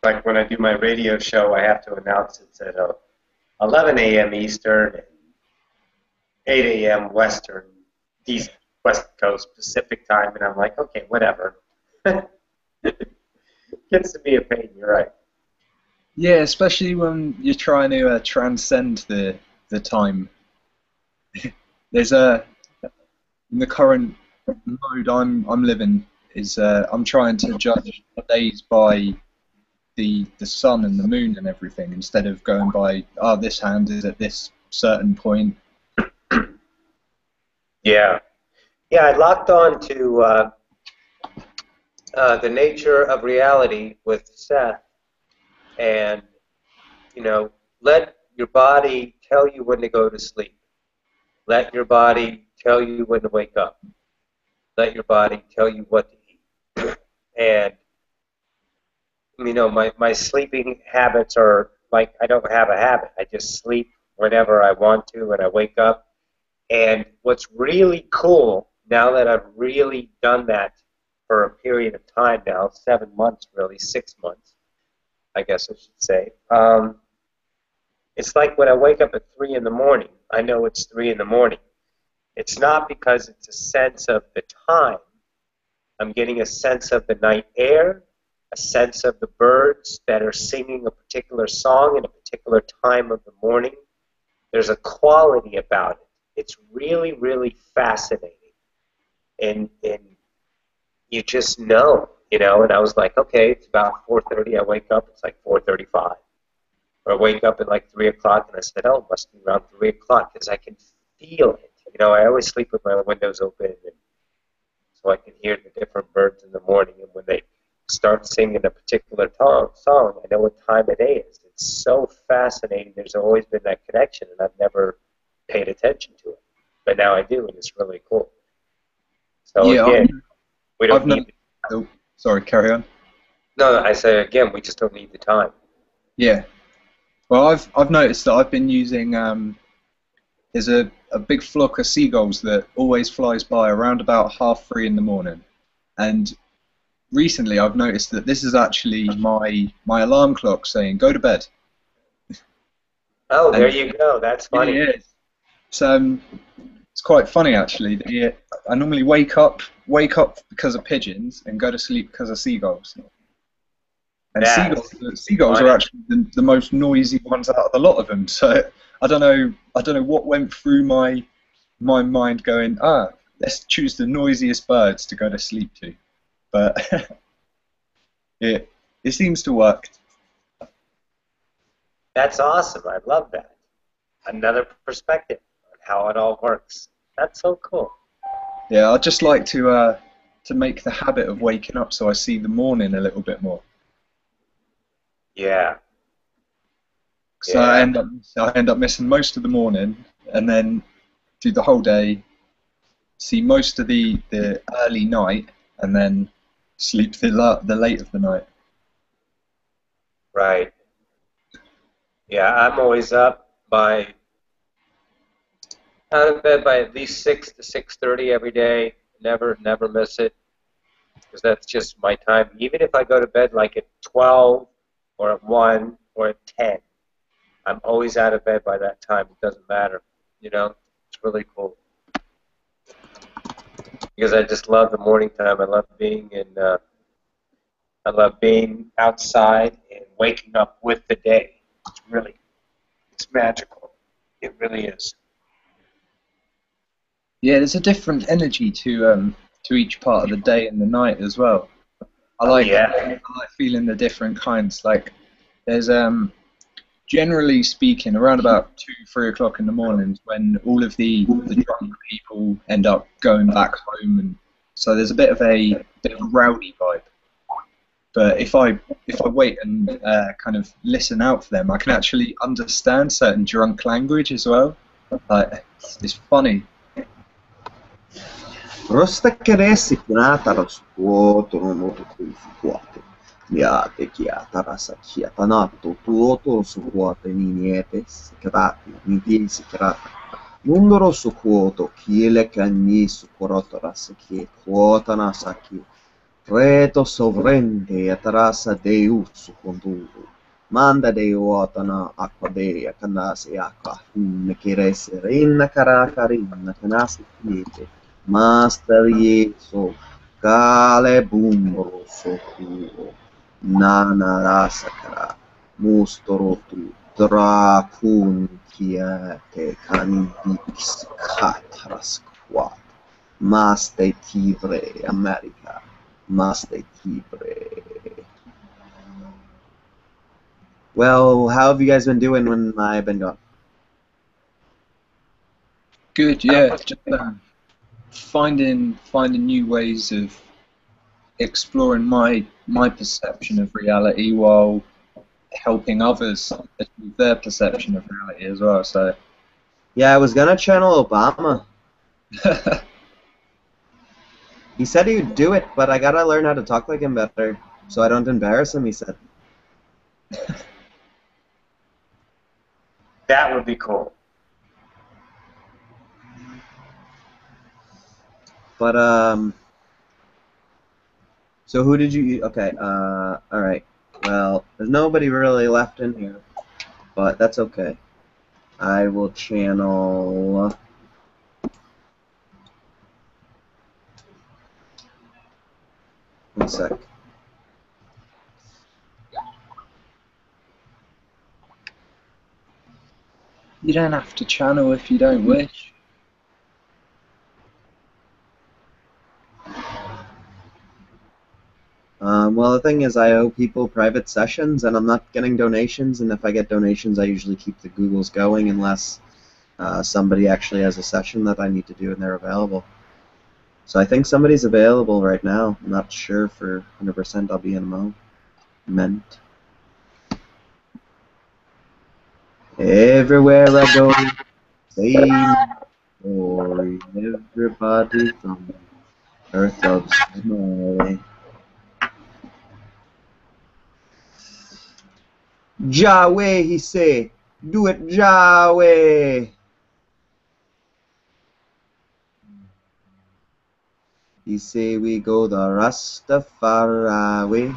Like when I do my radio show, I have to announce it's at 11 a.m. Eastern and 8 a.m. Western, East West Coast Pacific time, and I'm like, okay, whatever. Gets to be a pain. You're right. Yeah, especially when you're trying to transcend the time. There's in the current mode I'm living is I'm trying to judge days by the sun and the moon and everything instead of going by this hand is at this certain point. Yeah. Yeah, I locked on to the nature of reality with Seth, and let your body tell you when to go to sleep. Let your body tell you when to wake up. Let your body tell you what to eat. And, my sleeping habits are like I don't have a habit. I just sleep whenever I want to and I wake up. And what's really cool, now that I've really done that for a period of time now, 7 months really, 6 months, I guess I should say, it's like when I wake up at 3 in the morning, I know it's 3 in the morning. It's not because it's a sense of the time. I'm getting a sense of the night air, a sense of the birds that are singing a particular song in a particular time of the morning. There's a quality about it. It's really, really fascinating. And you just know, and I was like, okay, it's about 4:30. I wake up, it's like 4:35. Or I wake up at like 3 o'clock, and I said, oh, it must be around 3 o'clock, because I can feel it. I always sleep with my windows open, and so I can hear the different birds in the morning, and when they start singing a particular song, I know what time it is. It's so fascinating. There's always been that connection, and I've never paid attention to it. But now I do, and it's really cool. So Yeah, again, we don't I've need... Oh, sorry, carry on. No, I say again, we just don't need the time. Yeah. Well, I've noticed that I've been using there's a big flock of seagulls that always flies by around about 3:30 in the morning, and recently I've noticed that this is actually my alarm clock saying go to bed. Oh, there you go. That's funny. Yeah, it's quite funny actually. I normally wake up because of pigeons and go to sleep because of seagulls. And seagulls are actually the most noisy ones out of the lot of them. So I don't know what went through my mind going, let's choose the noisiest birds to go to sleep to. But it seems to work. That's awesome. I love that. Another perspective on how it all works. That's so cool. Yeah, I'd just like to make the habit of waking up so I see the morning a little bit more. Yeah. So I end up missing most of the morning, and then do the whole day, see most of the early night, and then sleep the late of the night. Right. Yeah, I'm always up out of bed by at least 6 to 6:30 every day. Never miss it, because that's just my time. Even if I go to bed like at 12 or at 1 or at 10, I'm always out of bed by that time. It doesn't matter. It's really cool. Because I just love the morning time. I love being outside and waking up with the day. It's magical. It really is. Yeah, there's a different energy to each part of the day and the night as well. I like feeling the different kinds. Like there's generally speaking, around about 2-3 o'clock in the mornings when all of the drunk people end up going back home, and so there's a bit of a rowdy vibe. But if I wait and kind of listen out for them, I can actually understand certain drunk language as well. Like it's funny. Rosta keresi kunataros kuotono moto kuifuate. Ja tekijä tarasa kieta naattu tuotosu kuote niin etes kerati niin tiesi kerata. Mundorosu kuoto kielekän niisu korotorassa kie kuotana saki. Reto sovrente ja tarasa deussu konturu. Manda de uotana aqua dea canase aqua hunne kerese rinna caraca rinna canase quiete. Master Yeso, Kale Bumbro Sokuro, Nana Rasakara, Mustorotu, Drakun Kiate, Canidix Katrasquat, Maste Tibre, America, Maste Tibre. Well, how have you guys been doing when I've been gone? Good, yeah. Just, finding new ways of exploring my perception of reality while helping others achieve their perception of reality as well. So Yeah, I was gonna channel Obama. He said he would do it, but I gotta learn how to talk like him better, so I don't embarrass him, he said. That would be cool. But, so who did you, okay, alright. Well, there's nobody really left in here, but that's okay. I will channel... One sec. you don't have to channel if you don't wish. Well, the thing is, I owe people private sessions, and I'm not getting donations, and if I get donations, I usually keep the Googles going unless somebody actually has a session that I need to do and they're available. So I think somebody's available right now. I'm not sure for 100% I'll be in a moment. Everywhere I go, same story. Everybody from Earth loves me. Yahweh, he say, do it Yahweh. He say we go the Rastafari way.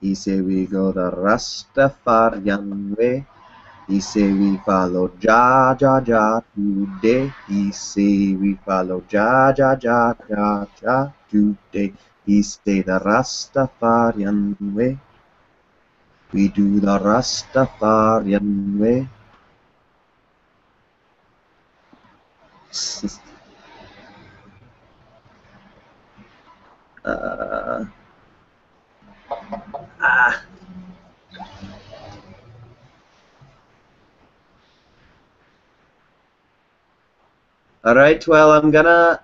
He say we go the Rastafarian way. He say we follow Jah Jah Jah today. He say we follow Jah Jah Jah Jah Jah today. He say the Rastafarian way. We do the Rastafarian way. Alright, well, I'm gonna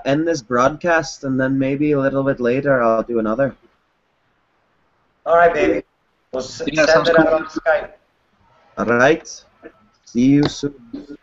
end this broadcast, and then maybe a little bit later I'll do another. All right, baby. We'll Yeah, send sounds it cool. out on Skype. Alright? See you soon.